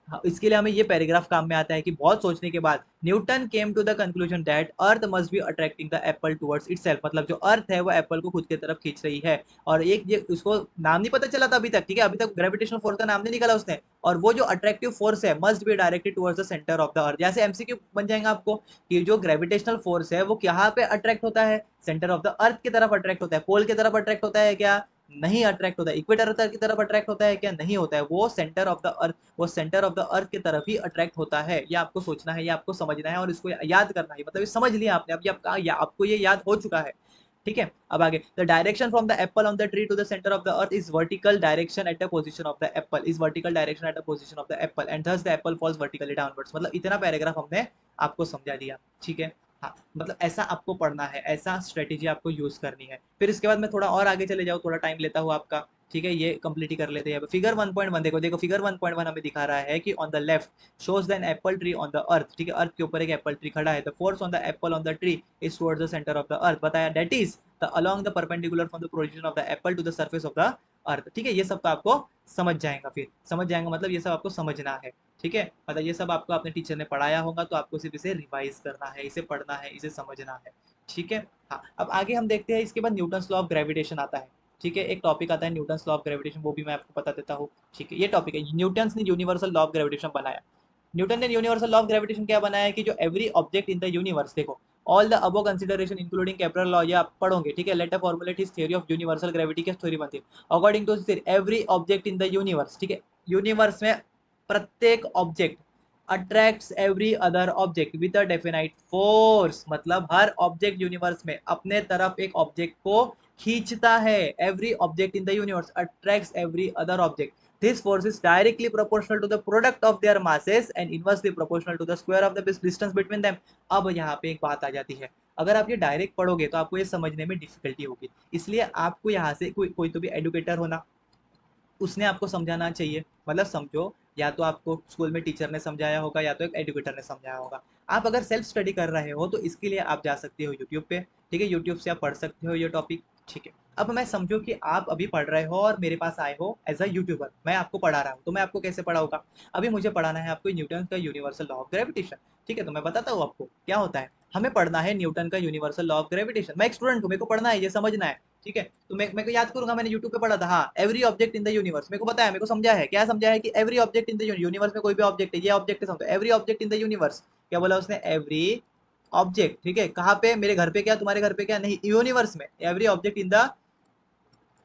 A: हाँ, इसके लिए हमें ये पैराग्राफ काम में आता है कि बहुत सोचने के बाद Newton came to the conclusion that earth must be attracting the apple towards itself, मतलब जो अर्थ है वो एप्पल को खुद की तरफ खींच रही है। और एक ये उसको नाम नहीं पता चला था अभी तक, ठीक है, अभी तक ग्रेविटेशनल फोर्स का नाम नहीं निकाला उसने। और वो जो अट्रैक्टिव फोर्स है must be directed towards the centre of the अर्थ। जैसे एमसीक्यू बन जाएगा आपको कि जो ग्रेविटेशनल फोर्स है वो कहाँ पे अट्रैक्ट होता है, सेंटर ऑफ द अर्थ की तरफ अट्रैक्ट होता है। पोल की तरफ अट्रैक्ट होता है क्या, नहीं अट्रैक्ट होता है। इक्वेटर की तरफ अट्रैक्ट होता है क्या, नहीं होता है। वो सेंटर ऑफ द अर्थ, वो सेंटर ऑफ द अर्थ की तरफ ही अट्रैक्ट होता है। ये आपको सोचना है, ये आपको समझना है और इसको याद करना है। मतलब ये समझ लिया आपने, अब ये आपको ये याद हो चुका है। ठीक है, अब आगे the direction from the apple on the tree to the centre of the earth is vertical direction at the position of the apple, is vertical direction at the position of the apple and thus the apple falls vertically downwards. मतलब इतना paragraph हमने आपको समझा दिया। ठीक है, हाँ, मतलब ऐसा आपको पढ़ना है, ऐसा स्ट्रेटेजी आपको यूज करनी है। फिर इसके बाद मैं थोड़ा और आगे चले जाऊँ, थोड़ा टाइम लेता हूँ आपका। ठीक है, ये कंप्लीट ही कर लेते हैं। फिगर 1.1 देखो, देखो फिगर 1.1 हमें दिखा रहा है कि on the left shows an apple tree on the earth. ठीक है, अर्थ के ऊपर एक एप्पल ट्री खड़ा है। The force on the apple on the tree is towards the centre of the earth. बताया that is the along the perpendicular from the position of the apple to the surface of the earth. ठीक है, ये सब तो आपको समझ जाएगा, फिर समझ जाएगा मतलब ये सब आपको समझना है। ठीक है, मतलब ये सब आपको अपने टीचर ने पढ़ाया होगा, तो आपको सिर्फ इसे रिवाइज करना है, इसे पढ़ना है, इसे समझना है। ठीक है, हाँ, अब आगे हम देखते हैं। इसके बाद न्यूटन्स लॉ ऑफ ग्रेविटेशन आता है। ठीक है, एक टॉपिक आता है न्यूटन्स लॉ ऑफ ग्रेविटेशन, वो भी मैं आपको बता देता हूँ। ठीक है, ये टॉपिक है, न्यूटन्स ने यूनिवर्सल लॉ ऑफ ग्रेविटेशन बनाया। न्यूटन ने यूनिवर्सल लॉ ऑफ ग्रेविटेशन क्या बनाया कि जो every object in the universe, देखो all the above consideration including Kepler law, ये आप पढ़ोगे। ठीक है, let a formulate his theory of universal gravity की थ्योरी बनती है। According to every object in the universe, ठीक है, यूनिवर्स में प्रत्येक object attracts every other object with a definite force. मतलब हर ऑब्जेक्ट यूनिवर्स में अपने तरफ एक ऑब्जेक्ट को खींचता है। Every object in the universe attracts every other object. This force is directly proportional to the product of their masses and inversely proportional to the square of the distance between them. अब यहाँ पे एक बात आ जाती है, अगर आप ये डायरेक्ट पढ़ोगे तो आपको ये समझने में डिफिकल्टी होगी। इसलिए आपको यहाँ से कोई तो भी एडुकेटर होना, उसने आपको समझाना चाहिए। मतलब समझो, या तो आपको स्कूल में टीचर ने समझाया होगा या तो एक एजुकेटर ने समझाया होगा। आप अगर सेल्फ स्टडी कर रहे हो तो इसके लिए आप जा सकते हो यूट्यूब पे। ठीक है, यूट्यूब से आप पढ़ सकते हो ये टॉपिक। ठीक है, अब मैं समझो कि आप अभी पढ़ रहे हो और मेरे पास आए हो एज अ यूट्यूबर, मैं आपको पढ़ा रहा हूँ, तो मैं आपको कैसे पढ़ाऊंगा। अभी मुझे पढ़ाना है आपको न्यूटन का यूनिवर्सल लॉ ऑफ ग्रेविटेशन। ठीक है, तो मैं बताता हूँ आपको क्या होता है। हमें पढ़ना है न्यूटन का यूनिवर्सल लॉ ऑफ ग्रेविटेशन। मैं एक स्टूडेंट हूँ, मेरे को पढ़ना है, ये समझना है। ठीक है, तो मैं को याद करूंगा, मैंने यूट्यूब पे पढ़ा था। हाँ, every object in the universe, मेरे को पता है, मेरे को समझा है। क्या समझा है कि every object in the universe में कोई भी ऑब्जेक्ट है, ये ऑब्जेक्ट है, समझो every object in the universe. क्या बोला उसने, एवरी ऑब्जेक्ट। ठीक है, कहाँ पे, मेरे घर पे क्या, तुम्हारे घर पे क्या, नहीं, यूनिवर्स में every object in the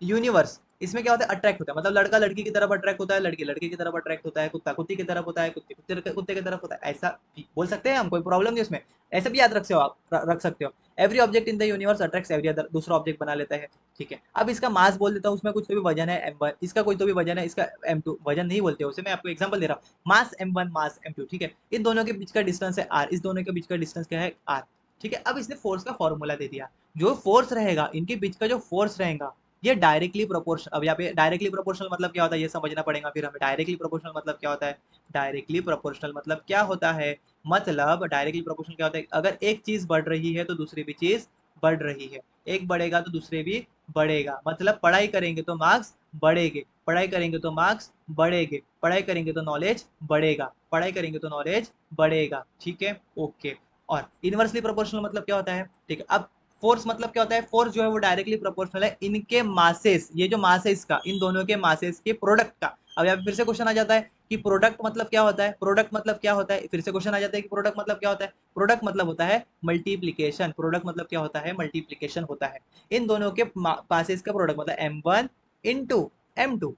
A: universe. इसमें क्या होता है, अट्रैक्ट होता है। मतलब लड़का लड़की की तरफ अट्रैक्ट होता है, लड़की लड़के की तरफ अट्रैक्ट होता है, कुत्ता कुत्ती की तरफ होता है, कुत्ते कुत्ते कुत्ते की तरफ होता है। ऐसा भी बोल सकते हैं हम, कोई प्रॉब्लम नहीं उसमें। ऐसे भी याद रख सकते हो आप, रख सकते हो। Every object in the universe attracts every other, दूसरा ऑब्जेक्ट बना लेता है। ठीक है, अब इसका मास बोल देता हूँ, उसमें कुछ तो भी वजन है m1, इसका कोई तो भी वजन है, इसका m2, वजन नहीं बोलते उसे, मैं आपको एग्जांपल दे रहा हूँ। मास m1, मास m2। ठीक है, इन दोनों के बीच का डिस्टेंस है r, इस दोनों के बीच का डिस्टेंस क्या है, r। ठीक है, अब इसने फोर्स का फॉर्मूला दे दिया। जो फोर्स रहेगा इनके बीच का, जो फोर्स रहेगा, ये डायरेक्टली प्रोपोर्शनल। अब यहाँ पे डायरेक्टली प्रोपोर्शनल मतलब क्या होता है, ये समझना पड़ेगा फिर हमें। डायरेक्टली प्रोपोर्शनल मतलब क्या होता है, डायरेक्टली प्रोपोर्शनल मतलब क्या होता है, मतलब डायरेक्टली प्रोपोर्शनल क्या होता है, अगर एक चीज बढ़ रही है तो दूसरी भी चीज बढ़ रही है। एक बढ़ेगा तो दूसरे भी बढ़ेगा। मतलब पढ़ाई करेंगे तो मार्क्स बढ़ेंगे, पढ़ाई करेंगे तो मार्क्स बढ़ेंगे, पढ़ाई करेंगे तो नॉलेज बढ़ेगा, पढ़ाई करेंगे तो नॉलेज बढ़ेगा। ठीक है, ओके। और इनवर्सली प्रोपोर्शनल मतलब क्या होता है, ठीक है। अब फोर्स मतलब क्या होता है, फोर्स जो है वो डायरेक्टली प्रोपोर्शनल है इनके मासेस, ये जो मास है इसका, इन दोनों के मासेस के प्रोडक्ट का। अब यहाँ पे फिर से क्वेश्चन आ जाता है कि प्रोडक्ट मतलब क्या होता है, प्रोडक्ट मतलब क्या होता है, फिर से क्वेश्चन आ जाता है कि प्रोडक्ट मतलब क्या होता है। प्रोडक्ट मतलब होता है मल्टीप्लीकेशन, प्रोडक्ट मतलब क्या होता है, मल्टीप्लीकेशन होता है। इन दोनों के पासेस का प्रोडक्ट मतलब m1 इंटू m2।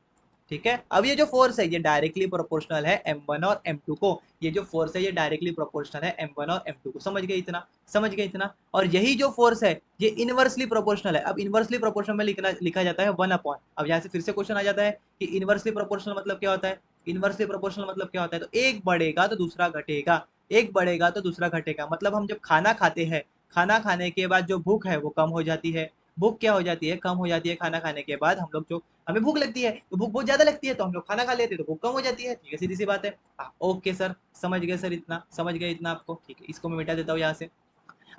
A: ठीक है, अब ये जो फोर्स है ये डायरेक्टली प्रोपोर्शनल है m1 और m2 को। ये जो फोर्स है ये डायरेक्टली प्रोपोर्शनल है m1 और m2 को। समझ गए इतना, समझ गए इतना। और यही जो फोर्स है ये इनवर्सली प्रोपोर्शनल है। अब इनवर्सली प्रोपोर्शनल में लिखा जाता है 1/। अब यहाँ से फिर से क्वेश्चन आ जाता है कि इनवर्सली प्रोपोर्शनल मतलब क्या होता है, इनवर्सली प्रोपोर्शनल मतलब क्या होता है, तो एक बढ़ेगा तो दूसरा घटेगा, एक बढ़ेगा तो दूसरा घटेगा। मतलब हम जब खाना खाते हैं, खाना खाने के बाद जो भूख है वो कम हो जाती है। भूख क्या हो जाती है, कम हो जाती है। खाना खाने के बाद हम लोग जो, हमें भूख लगती है तो भूख बहुत ज्यादा लगती है, तो हम लोग खाना खा लेते हैं तो भूख कम हो जाती है। ठीक है, सीधी सी बात है। ओके सर, समझ गए सर, इतना समझ गए इतना आपको। ठीक है, इसको मैं मिटा देता हूँ यहाँ से।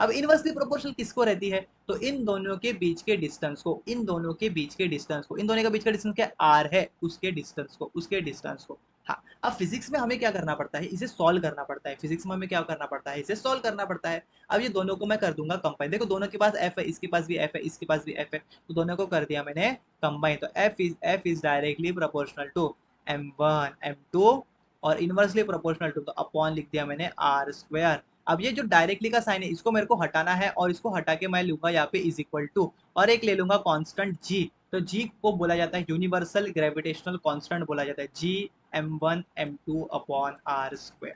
A: अब इनवर्सली प्रोपोर्शनल किसको रहती है, तो इन दोनों के बीच के डिस्टेंस को, इन दोनों के बीच के डिस्टेंस को, इन दोनों के बीच का डिस्टेंस क्या आर है, उसके डिस्टेंस को, उसके डिस्टेंस को। हाँ, अब फिजिक्स में हमें क्या करना पड़ता है, इसे सॉल्व करना पड़ता है। फिजिक्स में हमें क्या करना पड़ता है, इसे सॉल्व करना पड़ता है। अब ये दोनों को मैं कर दूंगा कंबाइन। देखो दोनों के पास एफ है, इसके पास भी एफ है, इसके पास भी एफ है, तो दोनों को कर दिया मैंने कंबाइन। तो F is directly proportional to m1 m2 और इनवर्सली प्रोपोर्शनल टू, तो अपॉन लिख दिया मैंने आर स्क्वायर। अब ये जो डायरेक्टली का साइन है इसको मेरे को हटाना है, और इसको हटा के मैं लूंगा यहाँ पे इज इक्वल टू, और एक ले लूंगा कांस्टेंट जी। तो जी को बोला जाता है यूनिवर्सल ग्रेविटेशनल कांस्टेंट बोला जाता है, जी m1 m2 upon R square.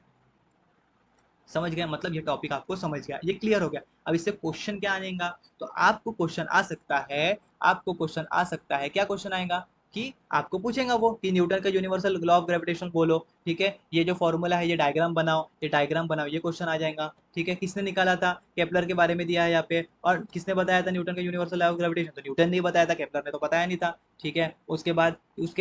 A: समझ गया, मतलब ये टॉपिक आपको समझ गया, ये क्लियर हो गया। अब इससे क्वेश्चन क्या आएगा, तो आपको क्वेश्चन आ सकता है, आपको क्वेश्चन आ सकता है, क्या क्वेश्चन आएगा कि आपको पूछेगा वो कि न्यूटन का यूनिवर्सल लॉ ऑफ ग्रेविटेशन बोलो, ठीक है, ये जो फॉर्मूला है ये डायग्राम बनाओ, ये डायग्राम बनाओ, ये क्वेश्चन आ जाएगा। ठीक है, किसने निकाला था, केपलर के बारे में दिया है यहाँ पे, और किसने बताया था न्यूटन का यूनिवर्सल लॉ ऑफ ग्रेविटेशन, तो न्यूटन ने बताया था, केपलर ने तो बताया नहीं था। ठीक है, उसके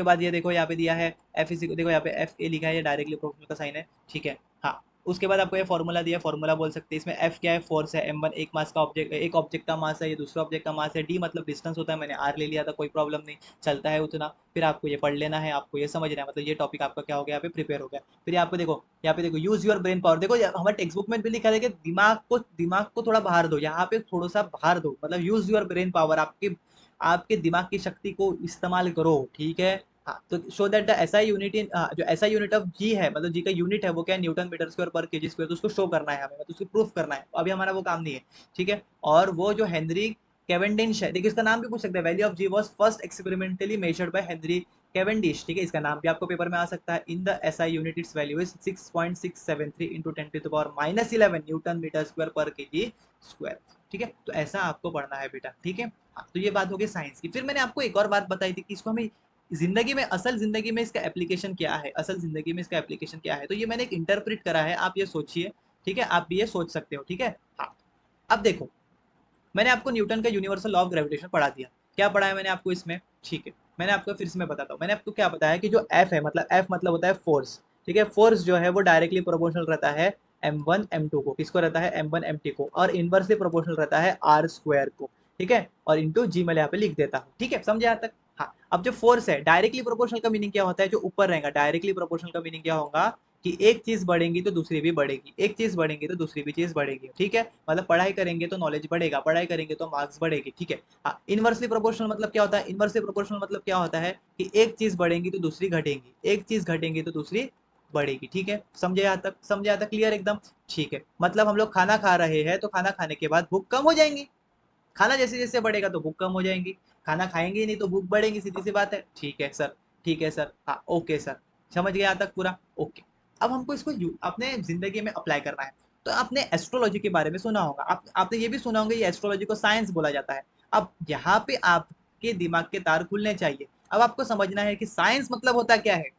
A: बाद ये देखो यहाँ पे दिया है एफ इज, देखो यहाँ पे एफ ए लिखा है, ये डायरेक्टली प्रोपोर्शनल का साइन है। ठीक है, हाँ, उसके बाद आपको ये फॉर्मूला दिया, फॉर्मूला बोल सकते हैं, इसमें एफ क्या है, फोर्स है, m1 एक मास का ऑब्जेक्ट, एक ऑब्जेक्ट का मास है, ये दूसरा ऑब्जेक्ट का मास है, डी मतलब डिस्टेंस होता है, मैंने आर ले लिया था, कोई प्रॉब्लम नहीं, चलता है उतना। फिर आपको ये पढ़ लेना है, आपको ये समझना है, मतलब ये टॉपिक आपका क्या हो गया, यहाँ पे प्रिपेयर हो गया। फिर यहाँ पे देखो यूज योर ब्रेन पावर, देखो हमारे टेक्स्ट बुक में भी लिखा है कि दिमाग को थोड़ा बाहर दो, यहाँ पे थोड़ा सा बाहर दो, मतलब यूज योर ब्रेन पावर, आपके आपके दिमाग की शक्ति को इस्तेमाल करो। ठीक है, हाँ, तो show that the SI unit in, जो एसआई यूनिट ऑफ जी है, मतलब जी का यूनिट है वो क्या है, Newton metre square per KG square, तो उसको शो करना है हमें, मतलब उसको प्रूफ करना है, अभी हमारा वो काम नहीं है। ठीक है, और वो जो हेनरी कैवेंडिश है, देखिए इसका नाम भी पूछ सकते हैं, value of G was first experimentally measured by Henry Cavendish. ठीक है, इसका नाम भी आपको पेपर में आ सकता है। In the SI unit its value is 6.673 into 10⁻11 newton metre square per KG square. ठीक है, तो ऐसा आपको पढ़ना है बेटा। ठीक है, हाँ, तो ये बात हो गई साइंस की। फिर मैंने आपको एक और बात बताई थी कि इसको हमें जिंदगी में, असल जिंदगी में इसका एप्लीकेशन क्या है, असल जिंदगी में इसका एप्लीकेशन क्या है, तो ये मैंने एक इंटरप्रेट करा है, आप ये सोचिए। ठीक है, आप भी ये सोच सकते हो। ठीक है, हाँ, अब देखो, मैंने आपको न्यूटन का यूनिवर्सल लॉ ऑफ ग्रेविटेशन पढ़ा दिया, क्या पढ़ा है मैंने आपको इसमें। ठीक है, मैंने आपको फिर से मैं बताता हूँ, मैंने आपको क्या बताया कि जो एफ मतलब होता है फोर्स। ठीक है, फोर्स जो है वो डायरेक्टली प्रोपोर्शनल रहता है m1 m2 को, किसको रहता है m1 m2 को, और इनवर्सली प्रोपोर्शनल रहता है आर स्क्वायर को। ठीक है, और इंटू जी मैं यहाँ पे लिख देता हूँ। ठीक है, समझे यहाँ तक। हाँ, अब जो फोर्स है डायरेक्टली प्रोपोर्शनल का मीनिंग क्या होता है, जो ऊपर रहेगा, डायरेक्टली प्रोपोर्शनल का मीनिंग क्या होगा कि एक चीज बढ़ेगी तो दूसरी भी बढ़ेगी, एक चीज बढ़ेगी तो दूसरी भी चीज बढ़ेगी। ठीक है, मतलब पढ़ाई करेंगे तो नॉलेज बढ़ेगा, पढ़ाई करेंगे तो मार्क्स बढ़ेगी। ठीक है, हाँ, इनवर्सली प्रोपोर्शनल मतलब क्या होता है, इनवर्सली प्रोपोर्शनल मतलब क्या होता है कि एक चीज बढ़ेगी तो दूसरी घटेगी, एक चीज घटेगी तो दूसरी बढ़ेगी। ठीक है, समझे यहाँ तक, समझे यहाँ तक, क्लियर एकदम। ठीक है, मतलब हम लोग खाना खा रहे हैं तो खाना खाने के बाद भूख कम हो जाएंगी, खाना जैसे जैसे बढ़ेगा तो भूख कम हो जाएंगी, खाना खाएंगे ही नहीं तो भूख बढ़ेगी, सीधी सी बात है। ठीक है सर, ठीक है सर, हाँ ओके सर, समझ गए यहाँ तक पूरा। ओके, अब हमको इसको अपने जिंदगी में अप्लाई करना है। तो आपने एस्ट्रोलॉजी के बारे में सुना होगा, आपने ये भी सुना होगा ये एस्ट्रोलॉजी को साइंस बोला जाता है। अब यहाँ पे आपके दिमाग के तार खुलने चाहिए। अब आपको समझना है कि साइंस मतलब होता क्या है।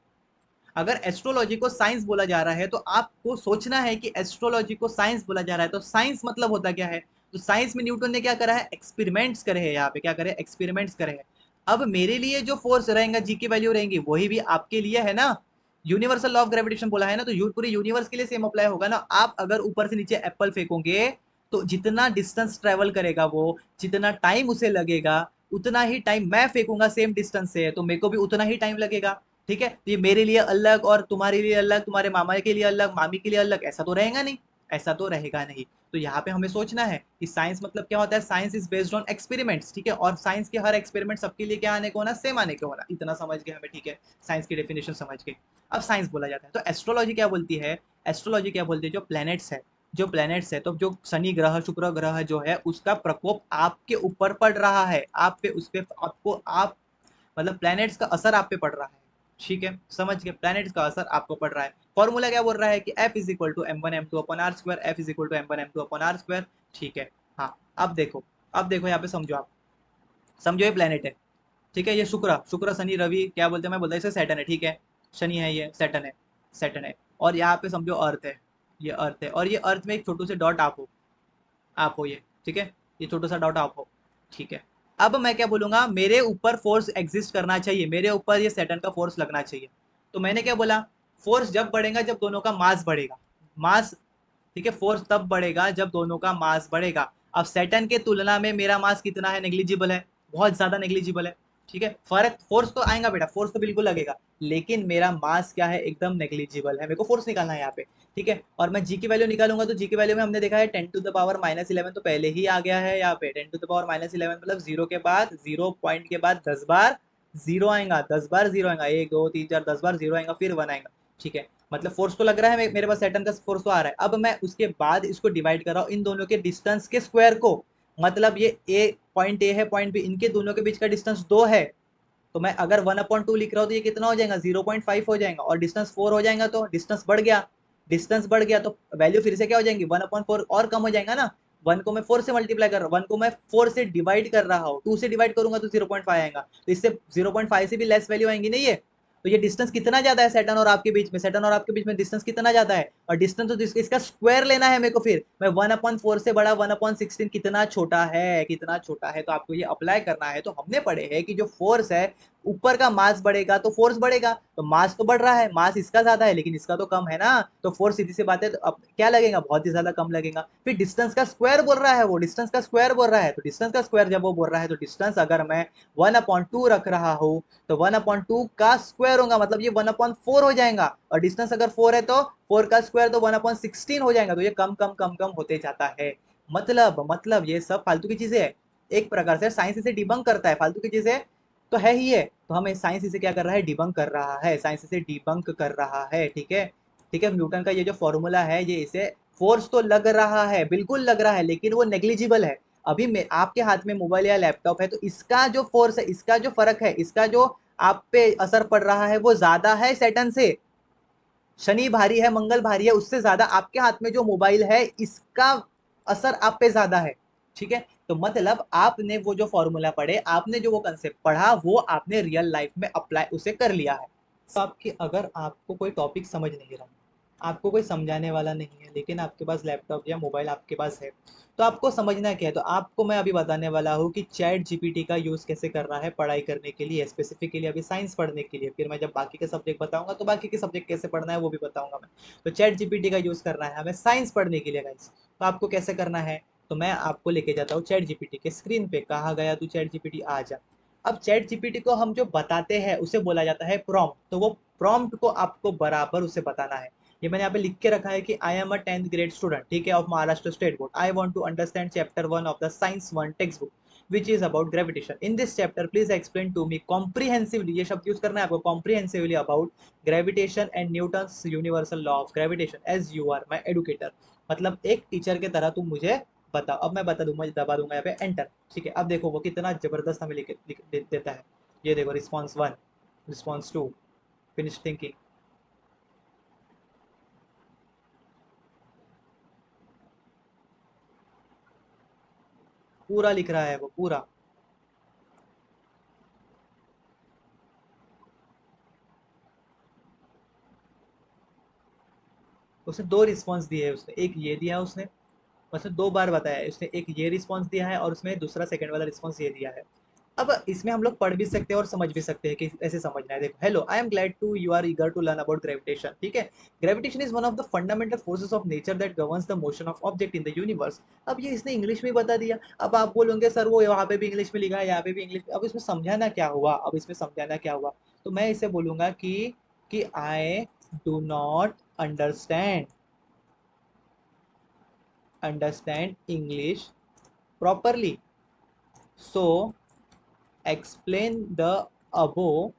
A: अगर एस्ट्रोलॉजी को साइंस बोला जा रहा है तो आपको सोचना है कि एस्ट्रोलॉजी को साइंस बोला जा रहा है तो साइंस मतलब होता क्या है। तो साइंस में न्यूटन ने क्या करा है, एक्सपेरिमेंट्स करे हैं, यहाँ पे क्या करे, एक्सपेरिमेंट्स करे हैं। अब मेरे लिए जो फोर्स रहेगा, जी की वैल्यू रहेंगी, वही भी आपके लिए है ना। यूनिवर्सल लॉ ऑफ ग्रेविटेशन बोला है ना, तो पूरे यूनिवर्स के लिए सेम अप्लाई होगा ना। आप अगर ऊपर से नीचे एप्पल फेंकोगे तो जितना डिस्टेंस ट्रेवल करेगा वो, जितना टाइम उसे लगेगा, उतना ही टाइम मैं फेंकूंगा सेम डिस्टेंस से, तो मेरे को भी उतना ही टाइम लगेगा। ठीक है, तो ये मेरे लिए अलग और तुम्हारे लिए अलग, तुम्हारे मामा के लिए अलग, मामी के लिए अलग, ऐसा तो रहेगा नहीं, ऐसा तो रहेगा नहीं। तो यहाँ पे हमें सोचना है कि साइंस मतलब क्या होता है, science is based on experiments. ठीक है, और साइंस के हर एक्सपेरिमेंट सबके लिए क्या आने को होना, सेम आने को होना, इतना समझ गए हमें। ठीक है, साइंस की डेफिनेशन समझ गए। अब साइंस बोला जाता है, तो एस्ट्रोलॉजी क्या बोलती है, एस्ट्रोलॉजी क्या बोलती है, जो प्लैनेट्स है, जो प्लैनेट्स है, तो जो शनि ग्रह शुक्र ग्रह जो है उसका प्रकोप आपके ऊपर पड़ रहा है, आप पे, उस पे आपको, आप मतलब प्लैनेट्स का असर आप पे पड़ रहा है। ठीक है, समझ गए, प्लैनेट्स का असर आपको पड़ रहा है। फॉर्मूला क्या बोल रहा है कि F is equal to m1 m2 upon R square, F is equal to m1 m2 upon R square. ठीक है, हाँ, अब देखो यहाँ पे समझो, आप समझो ये प्लैनेट है। ठीक है, ये शुक्र, शुक्र शनि रवि क्या बोलते हैं, मैं बोलता हूँ इसे सैटर्न है। ठीक है, शनि है, ये सैटर्न है, सैटर्न है। और यहाँ पे समझो अर्थ है, ये अर्थ है, और ये अर्थ में एक छोटू से डॉट आप हो ये। ठीक है, ये छोटा सा डॉट आप हो। ठीक है, अब मैं क्या बोलूंगा, मेरे ऊपर फोर्स एग्जिस्ट करना चाहिए, मेरे ऊपर ये सैटर्न का फोर्स लगना चाहिए। तो मैंने क्या बोला, फोर्स जब बढ़ेगा जब दोनों का मास बढ़ेगा, मास। ठीक है, फोर्स तब बढ़ेगा जब दोनों का मास बढ़ेगा। अब सैटर्न के तुलना में मेरा मास कितना है, नेग्लिजिबल है, बहुत ज्यादा नेग्लिजिबल है। ठीक है, फर्क फोर्स तो आएगा बेटा, फोर्स तो बिल्कुल लगेगा, लेकिन मेरा मास क्या है, एकदम नेग्लिजिबल है, मेरे को फोर्स निकालना है यहाँ पे। ठीक है, और मैं जी की वैल्यू निकालूंगा तो जी की वैल्यू में हमने देखा है 10⁻−11 तो पहले ही आ गया है यहाँ पे। 10⁻−11 मतलब जीरो के बाद, जीरो पॉइंट के बाद 10 बार जीरो आएगा, 10 बार जीरो आएगा, 1 2 3 4 10 बार जीरो आएगा, फिर वन आएगा। ठीक है, मतलब फोर्स तो लग रहा है, मेरे पास सैटर्न का फोर्स तो आ रहा है। अब मैं उसके बाद इसको डिवाइड कर रहा हूँ इन दोनों के डिस्टेंस के स्क्वायर को, मतलब ये ए पॉइंट ए है, पॉइंट बी, इनके दोनों के बीच का डिस्टेंस 2 है, तो मैं अगर 1/2 लिख रहा हूँ तो ये कितना हो जाएगा, 0.5 हो जाएगा, और डिस्टेंस 4 हो जाएगा तो डिस्टेंस बढ़ गया, डिस्टेंस बढ़ गया तो वैल्यू फिर से क्या हो जाएंगी, 1/4 और कम हो जाएगा ना। 1 को मैं 4 से मल्टीप्लाई कर रहा हूँ, 1 को मैं 4 से डिवाइड कर रहा हूँ, 2 से डिवाइड करूंगा तो 0.5 आएगा, तो इससे 0.5 से भी लेस वैल्यू आएंगी नहीं ये। तो ये डिस्टेंस कितना ज्यादा है सैटर्न और आपके बीच में, सैटर्न और आपके बीच में डिस्टेंस कितना ज्यादा है, और डिस्टेंस तो इसका स्क्वायर लेना है मेरे को, फिर मैं 1/4 से बड़ा 1/16 कितना छोटा है, कितना छोटा है, तो आपको ये अप्लाई करना है। तो हमने पढ़े हैं कि जो फोर्स है, ऊपर का मास बढ़ेगा तो फोर्स बढ़ेगा, तो मास तो बढ़ रहा है, मास इसका ज्यादा है लेकिन इसका तो कम है ना, तो फोर्स सीधी सी बात है, तो अब क्या लगेगा, बहुत ही ज्यादा कम लगेगा। फिर डिस्टेंस का स्क्वायर बोल रहा है वो, डिस्टेंस का स्क्वायर बोल रहा है, तो डिस्टेंस का स्क्वायर जब वो बोल रहा है, तो डिस्टेंस अगर मैं 1/2 रख रहा हूँ तो 1/2 का स्क्वायर होगा, मतलब ये 1/4 हो जाएगा, और डिस्टेंस अगर 4 है तो 4 का स्क्वायर तो 1/16 हो जाएगा, तो ये कम कम कम कम होते जाता है। मतलब ये सब फालतू की चीजें है, एक प्रकार से साइंस इसे डिबंक करता है, फालतू की चीजें तो है ही है, तो हमें साइंस इसे क्या कर रहा है, डिबंक कर रहा है, साइंस इसे डिबंक कर रहा है। ठीक है, ठीक है, न्यूटन का ये जो फॉर्मूला है, ये इसे फोर्स तो लग रहा है, बिल्कुल लग रहा है, लेकिन वो नेग्लिजिबल है। अभी में आपके हाथ में मोबाइल या लैपटॉप है, तो इसका जो फोर्स है, इसका जो फर्क है, इसका जो आप पे असर पड़ रहा है वो ज्यादा है सैटर्न से। शनि भारी है, मंगल भारी है, उससे ज्यादा आपके हाथ में जो मोबाइल है इसका असर आप पे ज्यादा है। ठीक है, तो मतलब आपने वो जो फॉर्मूला पढ़े, आपने जो वो कंसेप्ट पढ़ा, वो आपने रियल लाइफ में अप्लाई उसे कर लिया है। तो आपकी अगर आपको कोई टॉपिक समझ नहीं रहा, आपको कोई समझाने वाला नहीं है, लेकिन आपके पास लैपटॉप या मोबाइल आपके पास है, तो आपको समझना क्या है, तो आपको मैं अभी बताने वाला हूँ कि चैट जीपीटी का यूज़ कैसे करना है पढ़ाई करने के लिए, स्पेसिफिकली अभी साइंस पढ़ने के लिए, फिर मैं जब बाकी के सब्जेक्ट बताऊंगा तो बाकी के सब्जेक्ट कैसे पढ़ना है वो भी बताऊंगा मैं। तो चैट जीपीटी का यूज़ करना है हमें साइंस पढ़ने के लिए गाइस, तो आपको कैसे करना है, तो मैं आपको लेके जाता हूँ चैट जीपीटी के स्क्रीन पे, कहा गया तू चैट जीपीटी आ जा। अब चैट जीपीटी को हम जो बताते हैं उसे बोला जाता है प्रॉम्प्ट, तो वो प्रॉम्प्ट को आपको बराबर उसे बताना है। ये मैंने यहाँ पे लिख के रखा है कि I am a 10th grade student, ठीक है, of Maharashtra state board, I want to understand chapter 1 of the science 1 text book which is about gravitation. In this chapter please explain to me comprehensively, ये शब्द use करना है आपको, comprehensively about gravitation and Newton's universal law of gravitation as you are my educator. मतलब एक teacher के तरह तुम मुझे बताओ। अब मैं बता दूंगा, दबा दूंगा यहाँ पे एंटर। ठीक है, अब देखो वो कितना जबरदस्त हमें लिख देता है। ये देखो, रिस्पॉन्स 1, रिस्पॉन्स 2, फिनिश थिंकिंग, पूरा लिख रहा है वो पूरा। उसने दो रिस्पॉन्स दिए है, उसने एक ये दिया है, उसने मतलब दो बार बताया है उसने, एक ये रिस्पॉन्स दिया है और उसमें दूसरा सेकंड वाला रिस्पॉन्स ये दिया है। अब इसमें हम लोग पढ़ भी सकते हैं और समझ भी सकते हैं कि ऐसे समझना है। देखो, hello, I am glad to you are eager to learn about gravitation. ठीक है, gravitation is one of the fundamental forces of nature that governs the motion of object in the universe. अब ये इसने इंग्लिश में बता दिया। अब आप बोलोगे सर वो यहाँ पे भी इंग्लिश में लिखा है, यहाँ पे भी इंग्लिश, अब इसमें समझाना क्या हुआ, अब इसमें समझाना क्या हुआ, तो मैं इसे बोलूंगा कि I do not understand understand English properly. So explain the above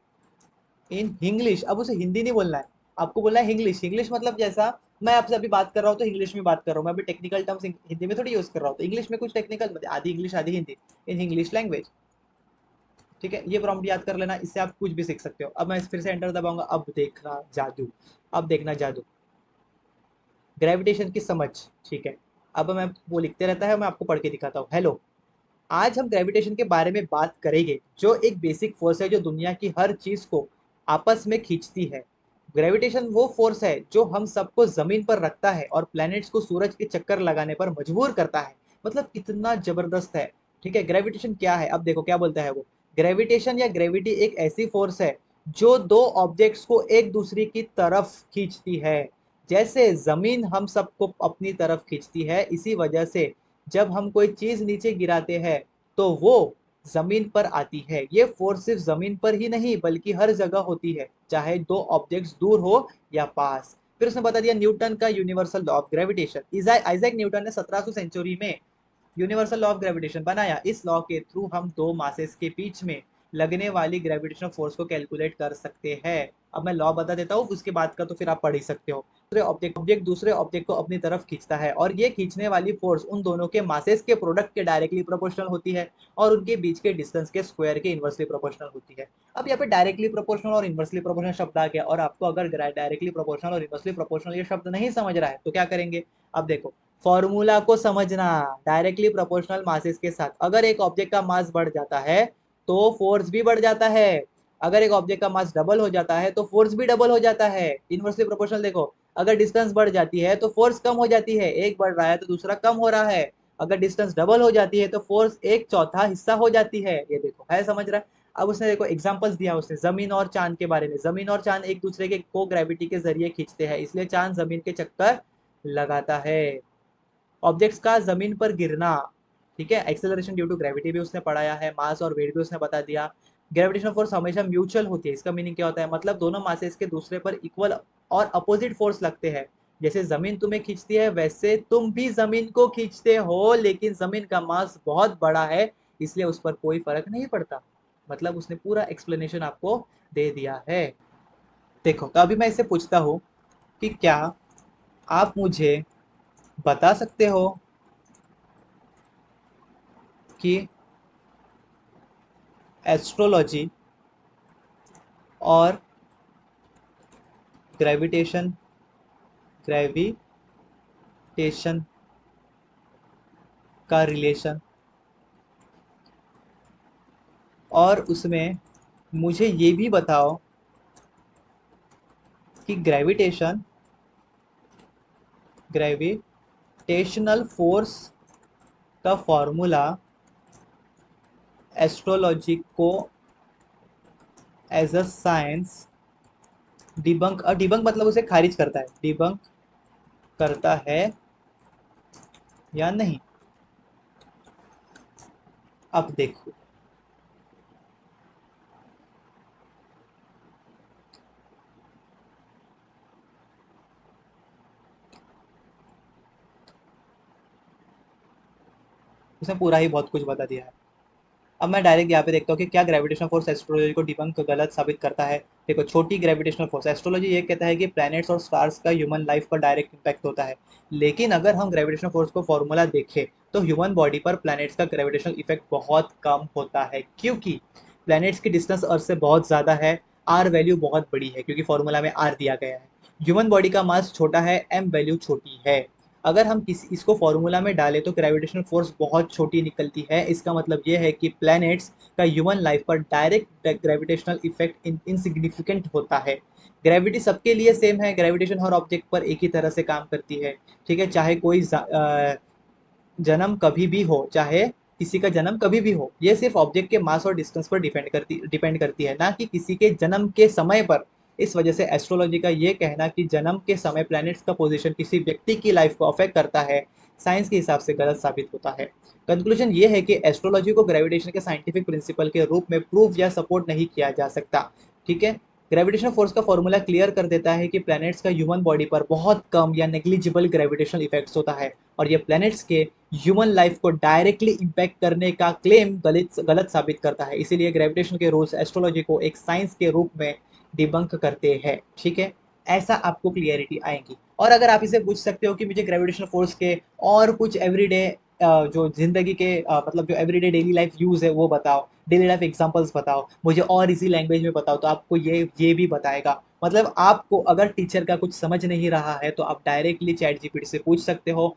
A: in English। अब उसे हिंदी नहीं बोलना है, आपको बोलना है इंग्लिश। इंग्लिश मतलब जैसा मैं आपसे अभी बात कर रहा हूँ तो इंग्लिश में बात कर रहा हूँ, मैं अभी टेक्निकल टर्म्स हिंदी में थोड़ी यूज कर रहा हूँ, तो इंग्लिश में कुछ टेक्निकल मतलब आधी इंग्लिश आधी हिंदी, इन इंग्लिश लैंग्वेज। ठीक है, ये प्रॉम्प्ट याद कर लेना, इससे आप कुछ भी सीख सकते हो। अब मैं फिर से एंटर दबाऊंगा, अब देखना जादू, अब देखना जादू, ग्रेविटेशन की समझ। ठीक है, अब मैं वो लिखते रहता है, मैं आपको पढ़ के दिखाता हूँ। हेलो, आज हम ग्रेविटेशन के बारे में बात करेंगे, जो एक बेसिक फोर्स है जो दुनिया की हर चीज को आपस में खींचती है। ग्रेविटेशन वो फोर्स है जो हम सबको जमीन पर रखता है और प्लैनेट्स को सूरज के चक्कर लगाने पर मजबूर करता है। मतलब कितना जबरदस्त है। ठीक है, ग्रेविटेशन क्या है, अब देखो क्या बोलता है वो। ग्रेविटेशन या ग्रेविटी एक ऐसी फोर्स है जो दो ऑब्जेक्ट्स को एक दूसरे की तरफ खींचती है। जैसे जमीन हम सबको अपनी तरफ खींचती है, इसी वजह से जब हम कोई चीज नीचे गिराते हैं तो वो जमीन पर आती है। ये फोर्स सिर्फ जमीन पर ही नहीं बल्कि हर जगह होती है, चाहे दो ऑब्जेक्ट्स दूर हो या पास। फिर उसने बता दिया न्यूटन का universal law of gravitation. Isaac Newton ने 17वीं सेंचुरी में यूनिवर्सल लॉ ऑफ ग्रेविटेशन बनाया। इस लॉ के थ्रू हम दो मासेस के बीच में लगने वाली ग्रेविटेशनल फोर्स को कैलकुलेट कर सकते हैं। अब मैं लॉ बता देता हूँ, उसके बाद का तो फिर आप पढ़ ही सकते हो। ऑब्जेक्ट दूसरे ऑब्जेक्ट को अपनी तरफ खींचता है और ये खींचने वाली फोर्स उन दोनों के मासेस के प्रोडक्ट के डायरेक्टली प्रोपोर्शनल होती है और उनके बीच के डिस्टेंस के स्क्वायर के इनवर्सली प्रोपोर्शनल होती है। अब यहाँ पे डायरेक्टली प्रोपोर्शनल और इनवर्सली प्रोपोर्शनल शब्द आ गया, और आपको अगर डायरेक्टली प्रोपोर्शनल और इनवर्सली प्रोपोर्शनल ये शब्द नहीं समझ रहा है तो क्या करेंगे। अब देखो, फॉर्मूला को समझना। डायरेक्टली प्रोपोर्शनल मासेस के साथ अगर एक ऑब्जेक्ट का मास बढ़ जाता है तो फोर्स भी बढ़ जाता है। अगर एक ऑब्जेक्ट का मास डबल हो जाता है तो फोर्स भी डबल हो जाता है। इनवर्सली प्रोपोर्शनल देखो, अगर डिस्टेंस बढ़ जाती है तो फोर्स कम हो जाती है, एक बढ़ रहा है तो दूसरा कम हो रहा है। अगर डिस्टेंस डबल हो जाती है तो फोर्स एक चौथा हिस्सा हो जाती है। ये देखो, है समझ रहा है। अब उसने देखो एग्जांपल्स दिया, उसने जमीन और चांद के बारे में। जमीन और चांद एक दूसरे के को ग्रेविटी के जरिए खींचते हैं, इसलिए चांद जमीन के चक्कर लगाता है। ऑब्जेक्ट्स का जमीन पर गिरना, ठीक है, एक्सेलरेशन ड्यू टू ग्रेविटी भी उसने पढ़ाया है। मास और वेट भी उसने बता दिया। ग्रेविटेशनल फोर्स हमेशा म्यूचुअल होती है। इसका मीनिंग क्या होता है, मतलब दोनों मासेस के दूसरे पर इक्वल और अपोजिट फोर्स लगते हैं। जैसे जमीन तुम्हें खींचती है वैसे तुम भी जमीन को खींचते हो, लेकिन जमीन का मास बहुत बड़ा है इसलिए उस पर कोई फर्क नहीं पड़ता। मतलब उसने पूरा एक्सप्लेनेशन आपको दे दिया है। देखो, तो अभी मैं इससे पूछता हूँ कि क्या आप मुझे बता सकते हो कि एस्ट्रोलॉजी और ग्रेविटेशन ग्रेविटेशन का रिलेशन, और उसमें मुझे ये भी बताओ कि ग्रेविटेशनल फोर्स का फॉर्मूला एस्ट्रोलॉजी को as a science debunk, debunk मतलब उसे खारिज करता है, डिबंक करता है या नहीं। अब देखो, उसने पूरा ही बहुत कुछ बता दिया है। अब मैं डायरेक्ट यहाँ पे देखता हूँ कि क्या ग्रेविटेशनल फोर्स एस्ट्रोलॉजी को डिबंक गलत साबित करता है। देखो, छोटी ग्रेविटेशनल फोर्स, एस्ट्रोलॉजी ये कहता है कि प्लैनेट्स और स्टार्स का ह्यूमन लाइफ पर डायरेक्ट इम्पैक्ट होता है। लेकिन अगर हम ग्रेविटेशनल फोर्स को फॉर्मूला देखें तो ह्यूमन बॉडी पर प्लैनेट्स का ग्रेविटेशनल इफेक्ट बहुत कम होता है, क्योंकि प्लैनेट्स की डिस्टेंस अर्थ से बहुत ज़्यादा है। आर वैल्यू बहुत बड़ी है क्योंकि फॉर्मूला में आर दिया गया है। ह्यूमन बॉडी का मास छोटा है, एम वैल्यू छोटी है। अगर हम इसको फॉर्मूला में डालें तो ग्रेविटेशनल फोर्स बहुत छोटी निकलती है। इसका मतलब ये है कि प्लैनेट्स का ह्यूमन लाइफ पर डायरेक्ट ग्रेविटेशनल इफेक्ट इनसिग्निफिकेंट होता है। ग्रेविटी सबके लिए सेम है, ग्रेविटेशन हर ऑब्जेक्ट पर एक ही तरह से काम करती है। ठीक है, चाहे कोई जन्म कभी भी हो, चाहे किसी का जन्म कभी भी हो, ये सिर्फ ऑब्जेक्ट के मास और डिस्टेंस पर डिपेंड करती है, ना कि किसी के जन्म के समय पर। इस वजह से एस्ट्रोलॉजी का ये कहना कि जन्म के समय प्लैनेट्स का पोजीशन किसी व्यक्ति की लाइफ को अफेक्ट करता है, साइंस के हिसाब से गलत साबित होता है। कंक्लूजन ये है कि एस्ट्रोलॉजी को ग्रेविटेशन के साइंटिफिक प्रिंसिपल के रूप में प्रूव या सपोर्ट नहीं किया जा सकता। ठीक है, ग्रेविटेशनल फोर्स का फॉर्मूला क्लियर कर देता है कि प्लैनेट्स का ह्यूमन बॉडी पर बहुत कम या नेग्लिजिबल ग्रेविटेशनल इफेक्ट्स होता है, और ये प्लैनेट्स के ह्यूमन लाइफ को डायरेक्टली इम्पैक्ट करने का क्लेम गलत गलत साबित करता है। इसीलिए ग्रेविटेशन के रूल्स एस्ट्रोलॉजी को एक साइंस के रूप में डिबंक करते हैं। ठीक है, ऐसा आपको क्लियरिटी आएगी। और अगर आप इसे पूछ सकते हो कि मुझे ग्रेविटेशनल फोर्स के और कुछ एवरीडे जो जिंदगी के मतलब जो एवरीडे डेली लाइफ यूज है वो बताओ, डेली लाइफ एग्जांपल्स बताओ, मुझे और इसी लैंग्वेज में बताओ, तो आपको ये भी बताएगा। मतलब आपको अगर टीचर का कुछ समझ नहीं रहा है तो आप डायरेक्टली चैट जीपीटी से पूछ सकते हो।